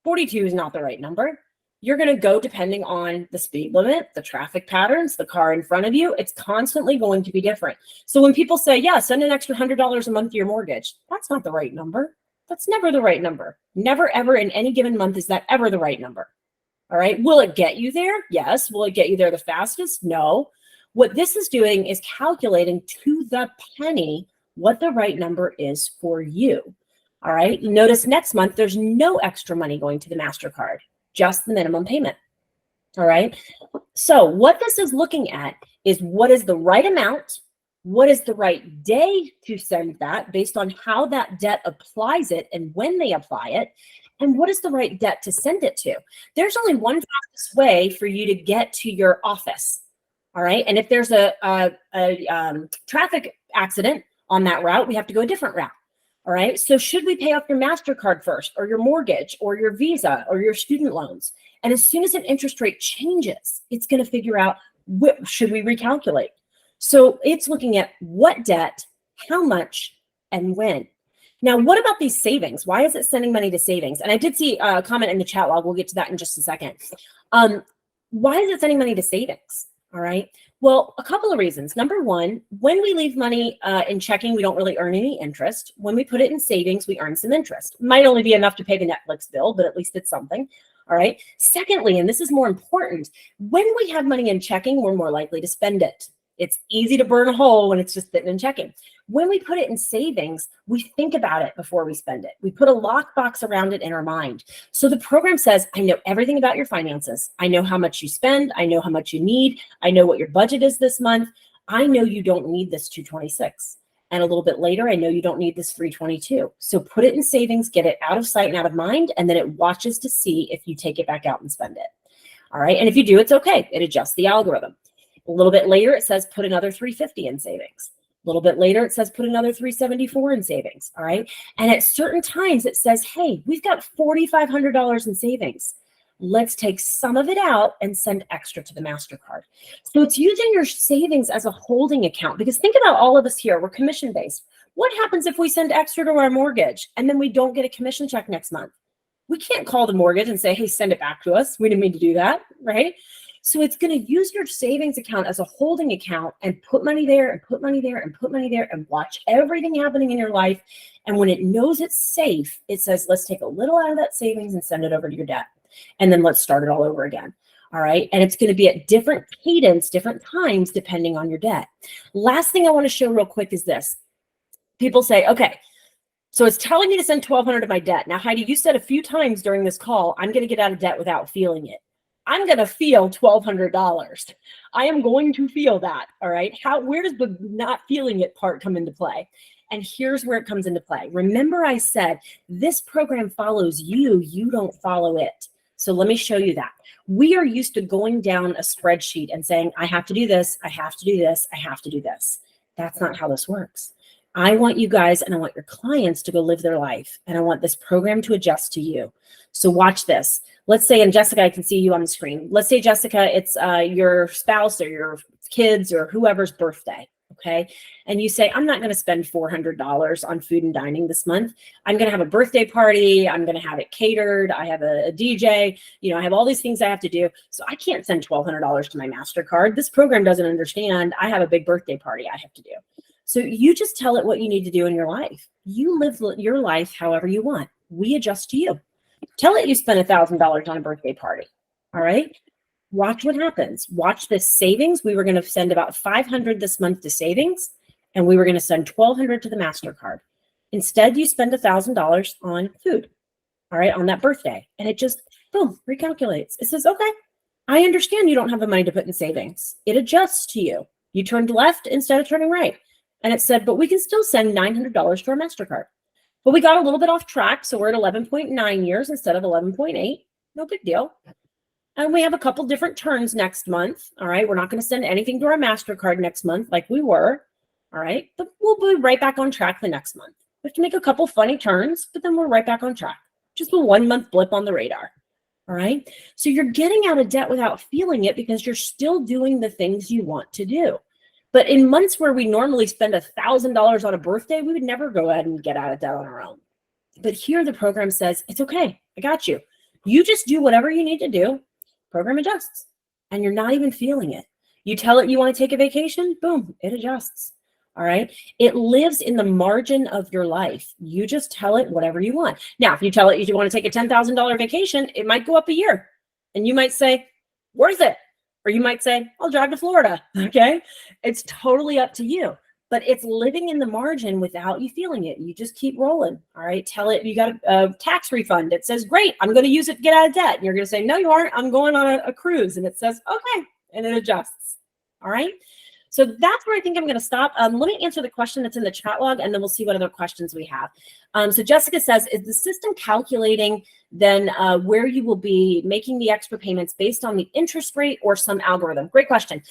42 is not the right number. You're going to go depending on the speed limit, the traffic patterns, the car in front of you. It's constantly going to be different. So when people say, yeah, send an extra $100 a month to your mortgage, that's not the right number. That's never the right number. Never, ever in any given month is that ever the right number. All right. Will it get you there? Yes. Will it get you there the fastest? No. What this is doing is calculating to the penny what the right number is for you. All right. Notice next month, there's no extra money going to the MasterCard, just the minimum payment. All right. So what this is looking at is what is the right amount, what is the right day to send that based on how that debt applies it and when they apply it, and what is the right debt to send it to. There's only one fastest way for you to get to your office. All right. And if there's a traffic accident on that route, we have to go a different route. All right. So should we pay off your MasterCard first, or your mortgage, or your Visa, or your student loans? And as soon as an interest rate changes, it's going to figure out, should we recalculate? So it's looking at what debt, how much, and when. Now, what about these savings? Why is it sending money to savings? And I did see a comment in the chat log. We'll get to that in just a second. Why is it sending money to savings? All right. Well, a couple of reasons. Number one, when we leave money in checking, we don't really earn any interest. When we put it in savings, we earn some interest. Might only be enough to pay the Netflix bill, but at least it's something. All right. Secondly, and this is more important, when we have money in checking, we're more likely to spend it. It's easy to burn a hole when it's just sitting in checking. When we put it in savings, we think about it before we spend it. We put a lockbox around it in our mind. So the program says, I know everything about your finances. I know how much you spend. I know how much you need. I know what your budget is this month. I know you don't need this 226. And a little bit later, I know you don't need this 322. So put it in savings, get it out of sight and out of mind, and then it watches to see if you take it back out and spend it. All right. And if you do, it's okay. It adjusts the algorithm. A little bit later, it says put another 350 in savings. A little bit later, it says put another 374 in savings. All right. And at certain times, it says, hey, we've got $4,500 in savings. Let's take some of it out and send extra to the MasterCard. So it's using your savings as a holding account, because think about all of us here. We're commission based. What happens if we send extra to our mortgage and then we don't get a commission check next month? We can't call the mortgage and say, hey, send it back to us. We didn't mean to do that, right? So it's going to use your savings account as a holding account and put money there and put money there and put money there and watch everything happening in your life. And when it knows it's safe, it says, let's take a little out of that savings and send it over to your debt. And then let's start it all over again. All right. And it's going to be at different cadence, different times, depending on your debt. Last thing I want to show real quick is this. People say, okay, so it's telling me to send $1,200 to my debt. Now, Heidi, you said a few times during this call, I'm going to get out of debt without feeling it. I'm going to feel $1,200. I am going to feel that. All right. Where does the not feeling it part come into play? And here's where it comes into play. Remember, I said this program follows you. You don't follow it. So let me show you that. We are used to going down a spreadsheet and saying, I have to do this. I have to do this. I have to do this. That's not how this works. I want you guys and I want your clients to go live their life. And I want this program to adjust to you. So watch this. Let's say, and Jessica, I can see you on the screen. Let's say, Jessica, it's your spouse or your kids or whoever's birthday. Okay. And you say, I'm not going to spend $400 on food and dining this month. I'm going to have a birthday party. I'm going to have it catered. I have a DJ, I have all these things I have to do. So I can't send $1,200 to my MasterCard. This program doesn't understand. I have a big birthday party I have to do. So you just tell it what you need to do in your life. You live your life however you want. We adjust to you. Tell it you spent $1,000 on a birthday party. All right. Watch what happens. Watch this savings. We were going to send about $500 this month to savings, and we were going to send $1,200 to the MasterCard. Instead, you spend $1,000 on food, all right, on that birthday. And it just, boom, recalculates. It says, okay, I understand you don't have the money to put in savings. It adjusts to you. You turned left instead of turning right. And it said, but we can still send $900 to our MasterCard. But we got a little bit off track, so we're at 11.9 years instead of 11.8. No big deal. And we have a couple different turns next month. All right. We're not going to send anything to our MasterCard next month like we were. All right. But we'll be right back on track the next month. We have to make a couple funny turns, but then we're right back on track. Just a 1 month blip on the radar. All right. So you're getting out of debt without feeling it because you're still doing the things you want to do. But in months where we normally spend $1,000 on a birthday, we would never go ahead and get out of debt on our own. But here the program says, it's okay. I got you. You just do whatever you need to do. Program adjusts and you're not even feeling it. You tell it you want to take a vacation, boom, it adjusts. All right. It lives in the margin of your life. You just tell it whatever you want. Now, if you tell it you want to take a $10,000 vacation, it might go up a year and you might say, worth it. Or you might say, I'll drive to Florida. Okay. It's totally up to you, but it's living in the margin without you feeling it. You just keep rolling. All right. Tell it you got a tax refund. It says, great, I'm going to use it to get out of debt. And you're going to say, no, you aren't. I'm going on a cruise. And it says, okay. And it adjusts. All right. So that's where I think I'm going to stop. Let me answer the question that's in the chat log, and then we'll see what other questions we have. So Jessica says, is the system calculating then where you will be making the extra payments based on the interest rate or some algorithm? Great question.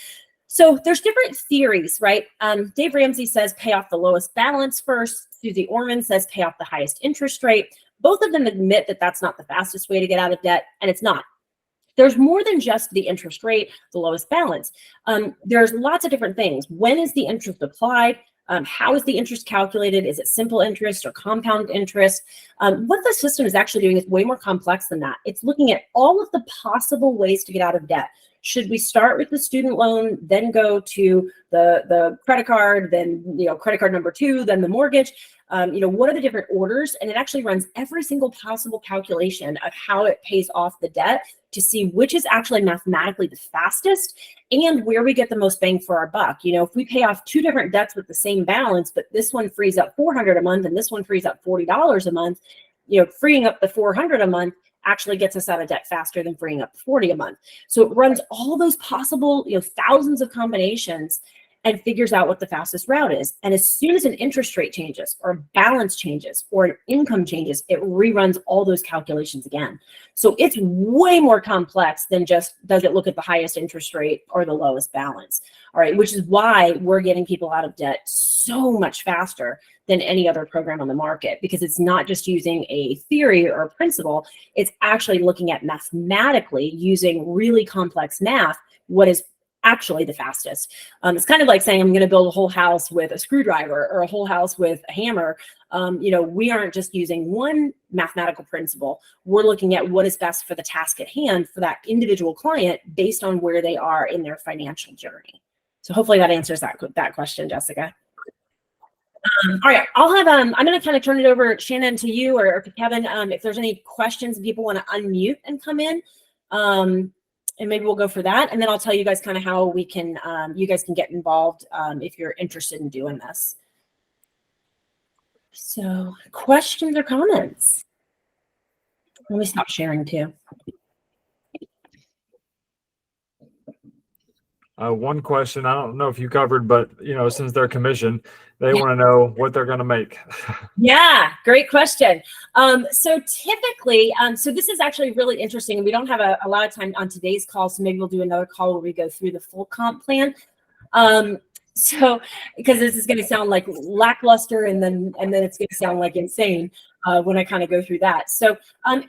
So there's different theories, right? Dave Ramsey says pay off the lowest balance first. Susie Orman says pay off the highest interest rate. Both of them admit that that's not the fastest way to get out of debt, and it's not. There's more than just the interest rate, the lowest balance. There's lots of different things. When is the interest applied? How is the interest calculated? Is it simple interest or compound interest? What the system is actually doing is way more complex than that. It's looking at all of the possible ways to get out of debt. Should we start with the student loan, then go to the credit card, then credit card number 2, then the mortgage? What are the different orders? And it actually runs every single possible calculation of how it pays off the debt to see which is actually mathematically the fastest and where we get the most bang for our buck. If we pay off 2 different debts with the same balance, but this one frees up $400 a month and this one frees up $40 a month, freeing up the $400 a month actually gets us out of debt faster than freeing up $40 a month. So it runs all those possible, thousands of combinations. and figures out what the fastest route is. And as soon as an interest rate changes or a balance changes or an income changes, it reruns all those calculations again. So it's way more complex than just, does it look at the highest interest rate or the lowest balance? All right, which is why we're getting people out of debt so much faster than any other program on the market, because it's not just using a theory or a principle, it's actually looking at mathematically using really complex math, what is actually the fastest. It's kind of like saying I'm going to build a whole house with a screwdriver or a whole house with a hammer. We aren't just using one mathematical principle. We're looking at what is best for the task at hand for that individual client based on where they are in their financial journey. So hopefully that answers that question, Jessica. All right, I'm going to kind of turn it over, Shannon, to you or to Kevin. If there's any questions and people want to unmute and come in, and maybe we'll go for that. And then I'll tell you guys kind of how we can, you guys can get involved if you're interested in doing this. So questions or comments? Let me stop sharing too. One question, I don't know if you covered, but since they're commission, they want to know what they're going to make. Yeah, great question. So typically, so this is actually really interesting. We don't have a lot of time on today's call, so maybe we'll do another call where we go through the full comp plan. So because this is going to sound like lackluster and then it's going to sound like insane when I kind of go through that. So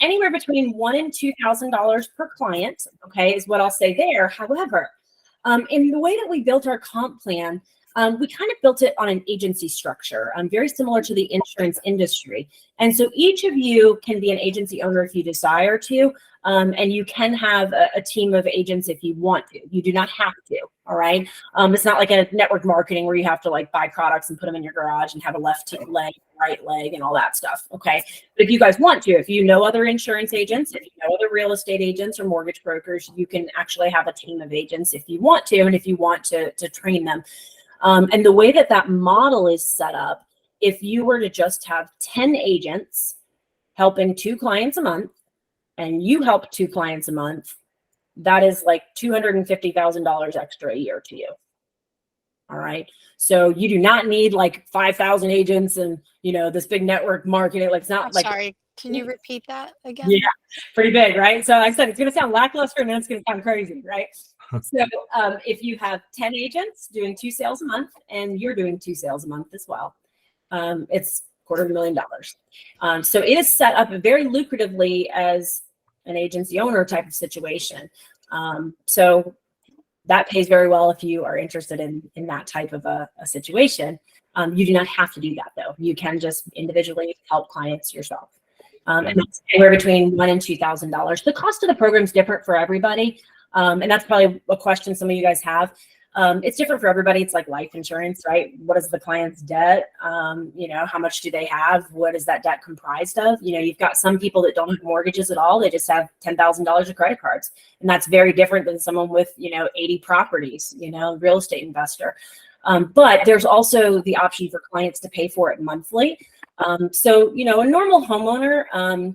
anywhere between $1,000 and $2,000 per client, okay, is what I'll say there. However, in the way that we built our comp plan, we kind of built it on an agency structure, very similar to the insurance industry. And so each of you can be an agency owner if you desire to, and you can have a team of agents if you want to. You do not have to, all right? It's not like a network marketing where you have to like buy products and put them in your garage and have a left leg, right leg, and all that stuff, okay? But if you guys want to, if you know other insurance agents, if you know other real estate agents or mortgage brokers, you can actually have a team of agents if you want to, and if you want to train them. And the way that model is set up, if you were to just have 10 agents helping 2 clients a month, and you help 2 clients a month, that is like $250,000 extra a year to you. All right. So you do not need like 5,000 agents and, this big network marketing. Like it's not like. Sorry, can you repeat that again? Yeah, pretty big, right? So like I said, it's going to sound lackluster and then it's going to sound crazy, right? So if you have 10 agents doing 2 sales a month and you're doing 2 sales a month as well, it's $250,000. So it is set up very lucratively as an agency owner type of situation. So that pays very well if you are interested in that type of a situation. You do not have to do that though. You can just individually help clients yourself. And that's anywhere between $1,000 and $2,000. The cost of the program is different for everybody. And that's probably a question some of you guys have. It's different for everybody. It's like life insurance, right? What is the client's debt? How much do they have? What is that debt comprised of? You've got some people that don't have mortgages at all. They just have $10,000 of credit cards. And that's very different than someone with, 80 properties, real estate investor. But there's also the option for clients to pay for it monthly. So, a normal homeowner,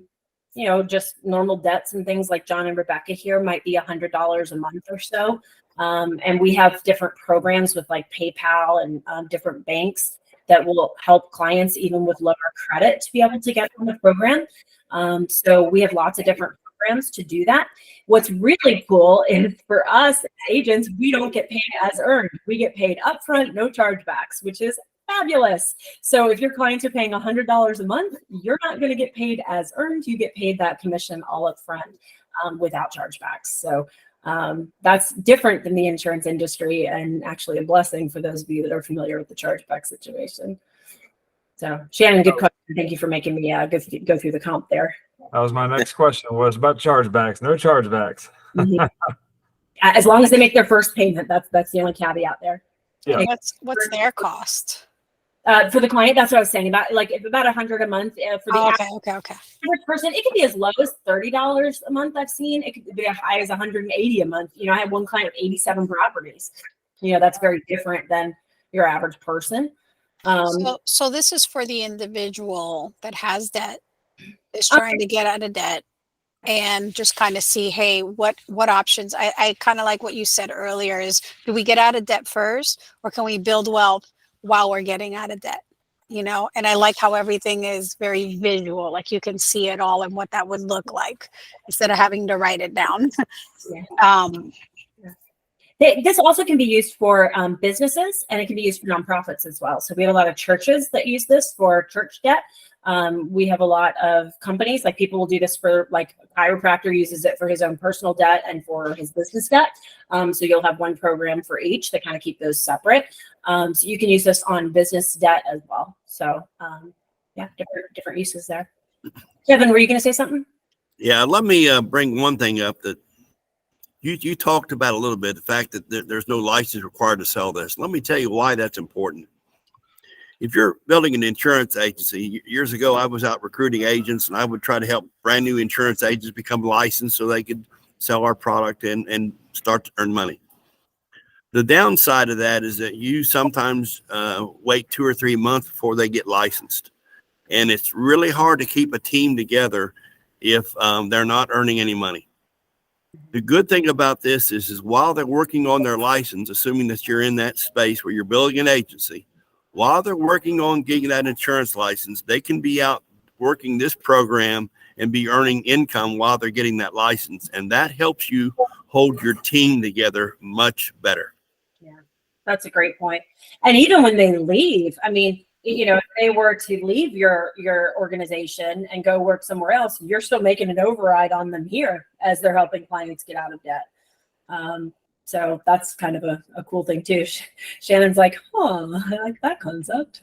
just normal debts and things like John and Rebecca here might be $100 a month or so. And we have different programs with like PayPal and different banks that will help clients even with lower credit to be able to get on the program. So we have lots of different programs to do that. What's really cool is for us as agents, we don't get paid as earned. We get paid upfront, no chargebacks, which is fabulous. So if your clients are paying $100 a month, you're not going to get paid as earned. You get paid that commission all up front without chargebacks. So that's different than the insurance industry and actually a blessing for those of you that are familiar with the chargeback situation. So Shannon, good question. Thank you for making me go through the comp there. That was my next question, was about chargebacks. No chargebacks. Mm-hmm. As long as they make their first payment, that's the only caveat there. Yeah. What's their cost? For the client, that's what I was saying, about $100 a month for the okay. average person. It could be as low as $30 a month. I've seen it could be as high as $180 a month. I had one client with 87 properties. That's very different than your average person. So this is for the individual that has debt, is trying to get out of debt, and just kind of see, hey, what options. I kind of like what you said earlier is, do we get out of debt first, or can we build wealth while we're getting out of debt? You know, and I like how everything is very visual, like you can see it all and what that would look like instead of having to write it down. Yeah. um This also can be used for businesses, and it can be used for nonprofits as well. So we have a lot of churches that use this for church debt. We have a lot of companies, like people will do this for, like a chiropractor uses it for his own personal debt and for his business debt. So you'll have one program for each to kind of keep those separate. So you can use this on business debt as well. So yeah, different uses there. Kevin, were you going to say something? Yeah, let me bring one thing up that you talked about a little bit, the fact that there's no license required to sell this. Let me tell you why that's important. If you're building an insurance agency, years ago, I was out recruiting agents, and I would try to help brand new insurance agents become licensed so they could sell our product and start to earn money. The downside of that is that you sometimes wait 2 or 3 months before they get licensed. And it's really hard to keep a team together if they're not earning any money. The good thing about this is while they're working on their license, assuming that you're in that space where you're building an agency, while they're working on getting that insurance license, they can be out working this program and be earning income while they're getting that license. And that helps you hold your team together much better. Yeah, that's a great point. And even when they leave, I mean, you know, if they were to leave your organization and go work somewhere else, you're still making an override on them here as they're helping clients get out of debt. So that's kind of a cool thing too. Shannon's like, oh, I like that concept.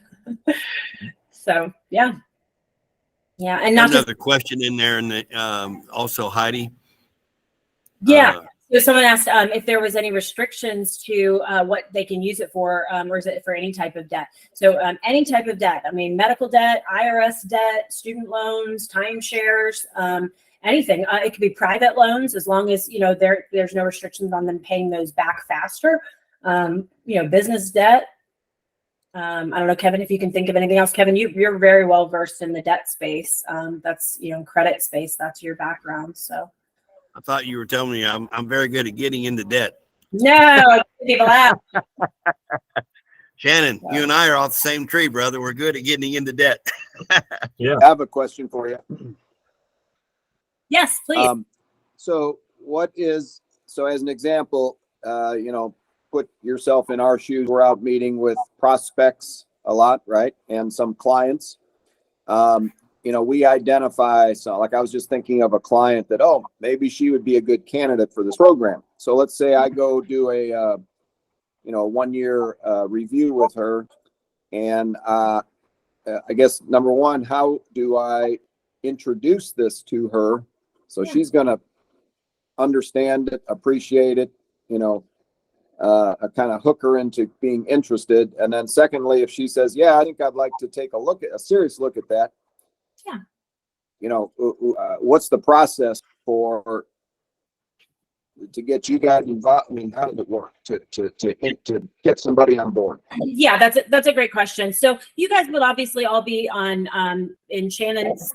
So yeah. And not another question in there, and also Heidi. Yeah. So someone asked if there was any restrictions to what they can use it for, or is it for any type of debt? So any type of debt. I mean, medical debt, IRS debt, student loans, timeshares, anything. It could be private loans, as long as, you know, there's no restrictions on them paying those back faster. You know, business debt. I don't know, Kevin, if you can think of anything else. Kevin, you're very well versed in the debt space. That's, you know, credit space. That's your background. So. I thought you were telling me I'm very good at getting into debt. No, people laugh. Shannon, you and I are off the same tree, brother. We're good at getting into debt. Yeah. I have a question for you. Yes, please. So as an example, you know, put yourself in our shoes. We're out meeting with prospects a lot, right? And some clients. You know, we identify, so like I was just thinking of a client that, oh, maybe she would be a good candidate for this program. So let's say I go do a, you know, 1-year review with her. And I guess, number one, how do I introduce this to her so she's going to understand it, appreciate it, you know, kind of hook her into being interested. And then secondly, if she says, yeah, I think I'd like to take a serious look at that. Yeah. You know, what's the process to get you guys involved? I mean, how does it work to get somebody on board? Yeah, that's a great question. So you guys would obviously all be on in Shannon's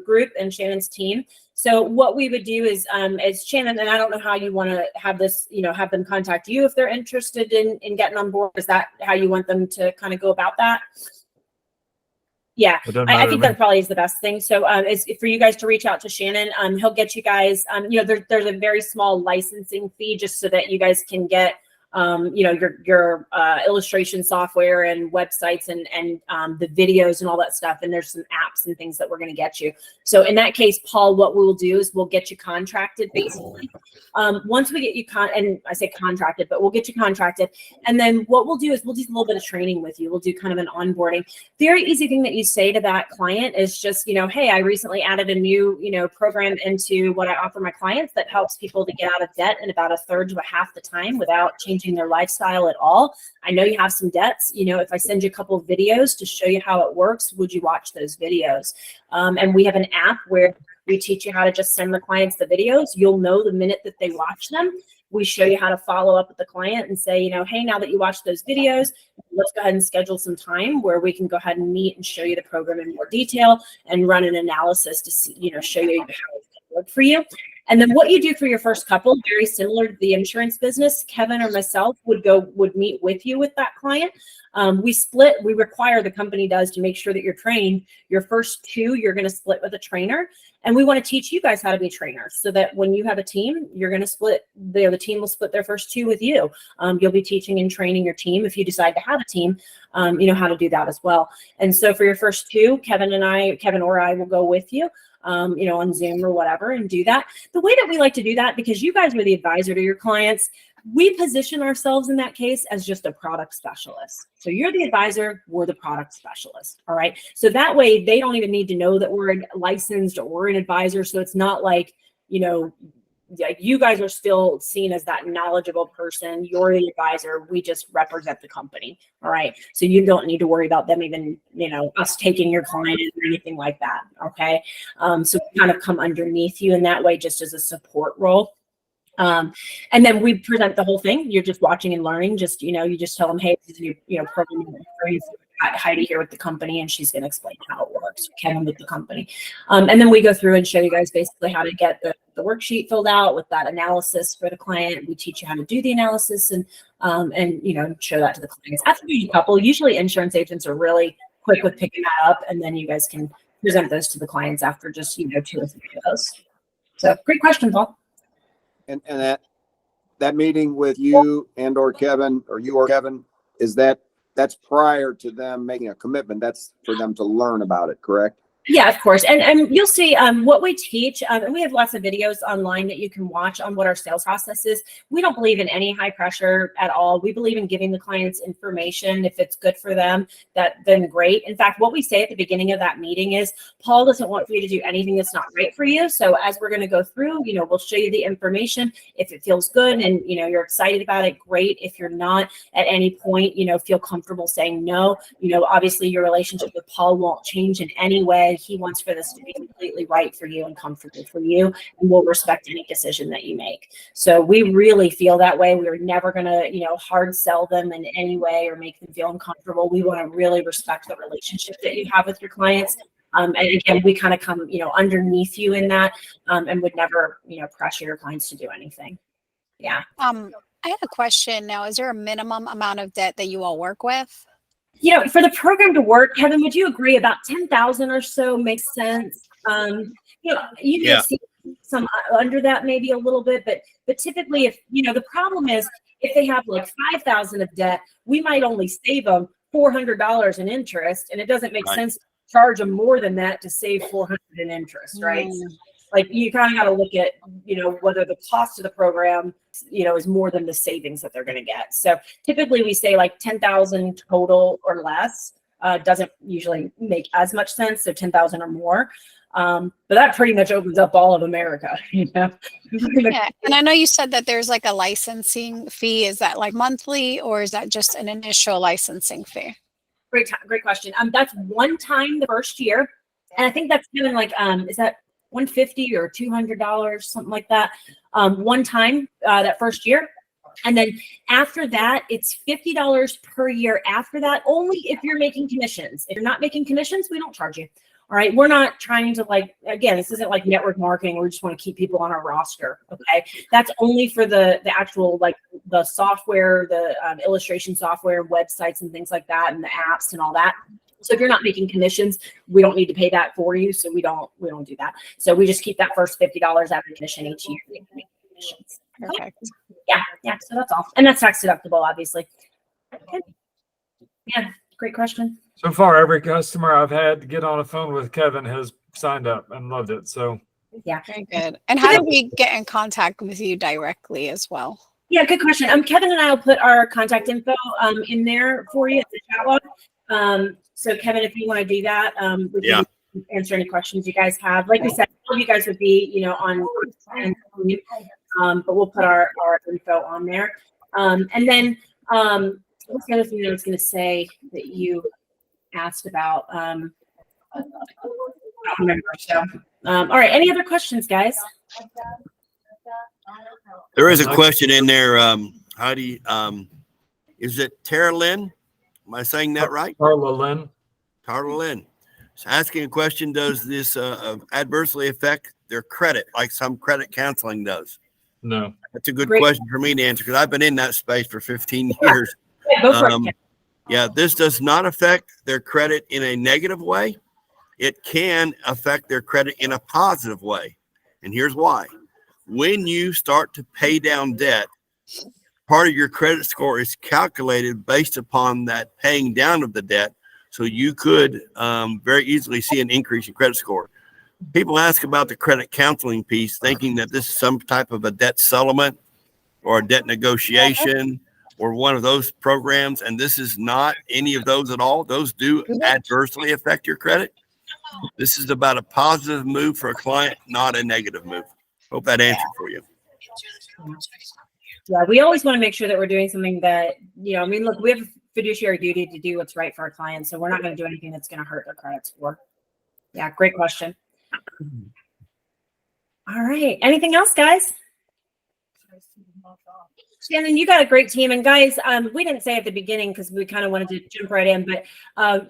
group and Shannon's team. So what we would do is Shannon, and I don't know how you want to have this, you know, have them contact you if they're interested in getting on board. Is that how you want them to kind of go about that? Yeah, I think that probably is the best thing. So is for you guys to reach out to Shannon. He'll get you guys, you know, there's a very small licensing fee just so that you guys can get, you know, your illustration software and websites and the videos and all that stuff. And there's some apps and things that we're going to get you. So in that case, Paul, what we'll do is we'll get you contracted basically. Once we get you and I say contracted, but we'll get you contracted. And then what we'll do is we'll do a little bit of training with you. We'll do kind of an onboarding. Very easy thing that you say to that client is just, you know, hey, I recently added a new, you know, program into what I offer my clients that helps people to get out of debt in about 1/3 to 1/2 the time without changing their lifestyle at all. I know you have some debts. You know, if I send you a couple of videos to show you how it works, would you watch those videos? And we have an app where we teach you how to just send the clients the videos. You'll know the minute that they watch them. We show you how to follow up with the client and say, you know, hey, now that you watched those videos, let's go ahead and schedule some time where we can go ahead and meet and show you the program in more detail and run an analysis to see, you know, show you how it's going to work work for you. And then what you do for your first couple, very similar to the insurance business, Kevin or myself would meet with you with that client. We require, the company does, to make sure that you're trained. Your first 2, you're going to split with a trainer. And we want to teach you guys how to be trainers so that when you have a team, you're going to split, the team will split their first 2 with you. You'll be teaching and training your team. If you decide to have a team, you know how to do that as well. And so for your first 2, Kevin or I will go with you, you know, on Zoom or whatever, and do that. The way that we like to do that, because you guys are the advisor to your clients, we position ourselves in that case as just a product specialist. So you're the advisor, we're the product specialist. All right. So that way they don't even need to know that we're licensed or we're an advisor. So it's not like, you know, like you guys are still seen as that knowledgeable person. You're the advisor. We just represent the company. All right. So you don't need to worry about them even, you know, us taking your client or anything like that. Okay. So we kind of come underneath you in that way, just as a support role. And then we present the whole thing. You're just watching and learning. Just, you know, you just tell them, hey, this is a new, you know, program. Heidi here with the company, and she's going to explain how it works. Kevin with the company. And then we go through and show you guys basically how to get the worksheet filled out with that analysis for the client. We teach you how to do the analysis and you know, show that to the clients. After a couple, usually insurance agents are really quick with picking that up, and then you guys can present those to the clients after just, you know, 2 or 3 of those. So great question, Paul. And that meeting with you and or Kevin, or you or Kevin, that's prior to them making a commitment. That's for them to learn about it, correct? Yeah, of course. And you'll see what we teach. And we have lots of videos online that you can watch on what our sales process is. We don't believe in any high pressure at all. We believe in giving the clients information. If it's good for them, then great. In fact, what we say at the beginning of that meeting is, Paul doesn't want you to do anything that's not right for you. So as we're going to go through, you know, we'll show you the information. If it feels good and, you know, you're excited about it, great. If you're not, at any point, you know, feel comfortable saying no. You know, obviously your relationship with Paul won't change in any way. He wants for this to be completely right for you and comfortable for you, and we'll respect any decision that you make. So we really feel that way. We're never going to, you know, hard sell them in any way or make them feel uncomfortable. We want to really respect the relationship that you have with your clients. And again, we kind of come, you know, underneath you in that, and would never, you know, pressure your clients to do anything. Yeah. I have a question now. Is there a minimum amount of debt that you all work with? You know, for the program to work, Kevin, would you agree about 10,000 or so makes sense? You know, you can see some under that maybe a little bit, but typically, if you know, the problem is if they have like 5,000 of debt, we might only save them $400 in interest, and it doesn't make sense to charge them more than that to save $400 in interest, right? So, like you kind of got to look at, you know, whether the cost of the program, you know, is more than the savings that they're going to get. So typically we say like 10,000 total or less. Doesn't usually make as much sense. So 10,000 or more. But that pretty much opens up all of America, you know? Yeah. And I know you said that there's like a licensing fee. Is that like monthly, or is that just an initial licensing fee? Great question. That's one time the first year. And I think that's given like, is that $150 or $200, something like that, one time that first year. And then after that, it's $50 per year after that, only if you're making commissions. If you're not making commissions, we don't charge you. All right. We're not trying to, like, again, this isn't like network marketing. We just want to keep people on our roster. Okay. That's only for the actual, like the software, the illustration software, websites and things like that, and the apps and all that. So if you're not making commissions, we don't need to pay that for you. So we don't do that. So we just keep that first $50 after commission each year. Commissions. Perfect. Yeah. So that's all. And that's tax deductible, obviously. Okay. Yeah. Great question. So far, every customer I've had to get on a phone with Kevin has signed up and loved it. So yeah. Very good. And how do we get in contact with you directly as well? Yeah, good question. Kevin and I will put our contact info in there for you at the chat log. So Kevin, if you want to do that, we can answer any questions you guys have. Like we said, all of you guys would be, you know, on, but we'll put our info on there. And then what's the other thing that I was going to say that you asked about? I don't remember. So, all right. Any other questions, guys? There is a question in there. Heidi, is it Tara Lynn? Am I saying that right? Carla Lynn. Carla Lynn. It's asking a question. Does this adversely affect their credit like some credit counseling does? No. That's a good Great. question for me to answer because I've been in that space for 15 years. Yeah, go for it. Yeah, this does not affect their credit in a negative way. It can affect their credit in a positive way. And here's why. When you start to pay down debt, part of your credit score is calculated based upon that paying down of the debt. So you could very easily see an increase in credit score. People ask about the credit counseling piece, thinking that this is some type of a debt settlement or a debt negotiation or one of those programs. And this is not any of those at all. Those do adversely affect your credit. This is about a positive move for a client, not a negative move. Hope that answered for you. Yeah, we always want to make sure that we're doing something that, I mean, look, we have a fiduciary duty to do what's right for our clients. So we're not going to do anything that's going to hurt their credit score. Yeah, great question. All right. Anything else, guys? Shannon, you got a great team. And guys, we didn't say at the beginning because we kind of wanted to jump right in, but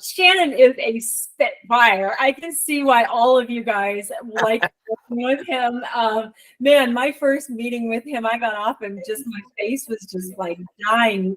Shannon is a spitfire. I can see why all of you guys like working with him. Man, my first meeting with him, I got off and just my face was just like dying,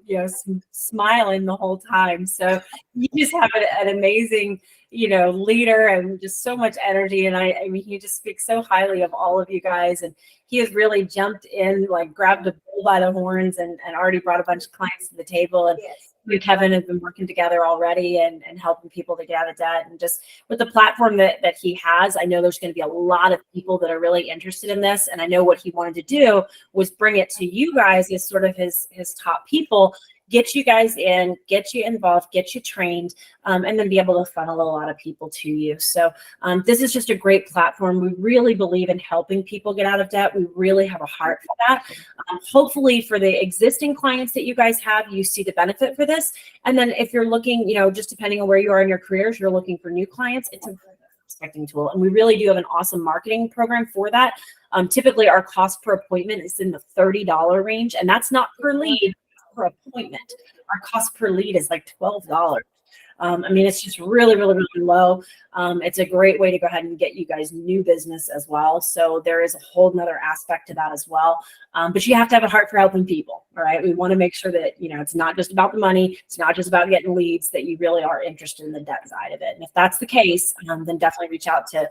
smiling the whole time. So you just have an amazing, leader and just so much energy. And I mean, he just speaks so highly of all of you guys. And he has really jumped in, like grabbed a bull by the horns and already brought a bunch of clients to the table. And me and Kevin have been working together already and helping people to get out of debt. And just with the platform that he has, I know there's going to be a lot of people that are really interested in this. And I know what he wanted to do was bring it to you guys as sort of his top people, get you guys in, get you involved, get you trained, and then be able to funnel a lot of people to you. So this is just a great platform. We really believe in helping people get out of debt. We really have a heart for that. Hopefully for the existing clients that you guys have, you see the benefit for this. And then if you're looking, just depending on where you are in your careers, you're looking for new clients, it's a great prospecting tool. And we really do have an awesome marketing program for that. Typically our cost per appointment is in the $30 range, and that's not per lead. Per appointment. Our cost per lead is like $12. I mean, it's just really, really, really low. It's a great way to go ahead and get you guys new business as well. So there is a whole nother aspect to that as well. But you have to have a heart for helping people. All right. We want to make sure that, it's not just about the money. It's not just about getting leads, that you really are interested in the debt side of it. And if that's the case, then definitely reach out to,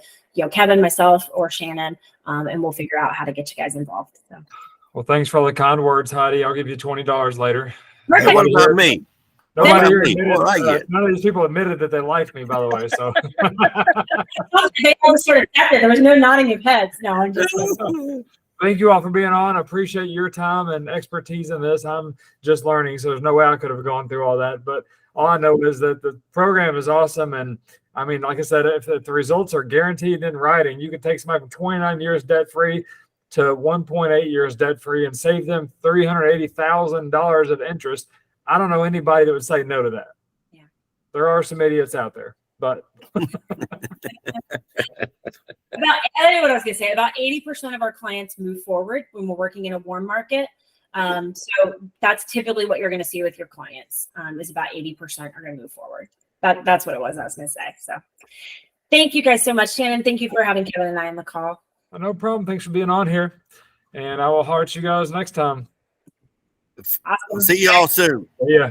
Kevin, myself, or Shannon, and we'll figure out how to get you guys involved. So. Well, thanks for all the kind words, Heidi. I'll give you $20 later. Hey, what about me? Nobody here none of these people admitted that they liked me, by the way. So they all sort of acted. There was no nodding of heads. No, I'm just. Thank you all for being on. I appreciate your time and expertise in this. I'm just learning, so there's no way I could have gone through all that. But all I know is that the program is awesome. And I mean, like I said, if the results are guaranteed in writing, you could take somebody from 29 years debt-free to 1.8 years debt-free and save them $380,000 of interest. I don't know anybody that would say no to that. Yeah. There are some idiots out there, but I know what I was going to say. About 80% of our clients move forward when we're working in a warm market. So that's typically what you're going to see with your clients, is about 80% are going to move forward. That's what it was I was going to say. So thank you guys so much, Shannon. Thank you for having Kevin and I on the call. No problem. Thanks for being on here. And I will holler at you guys next time. Awesome. See y'all soon. Yeah.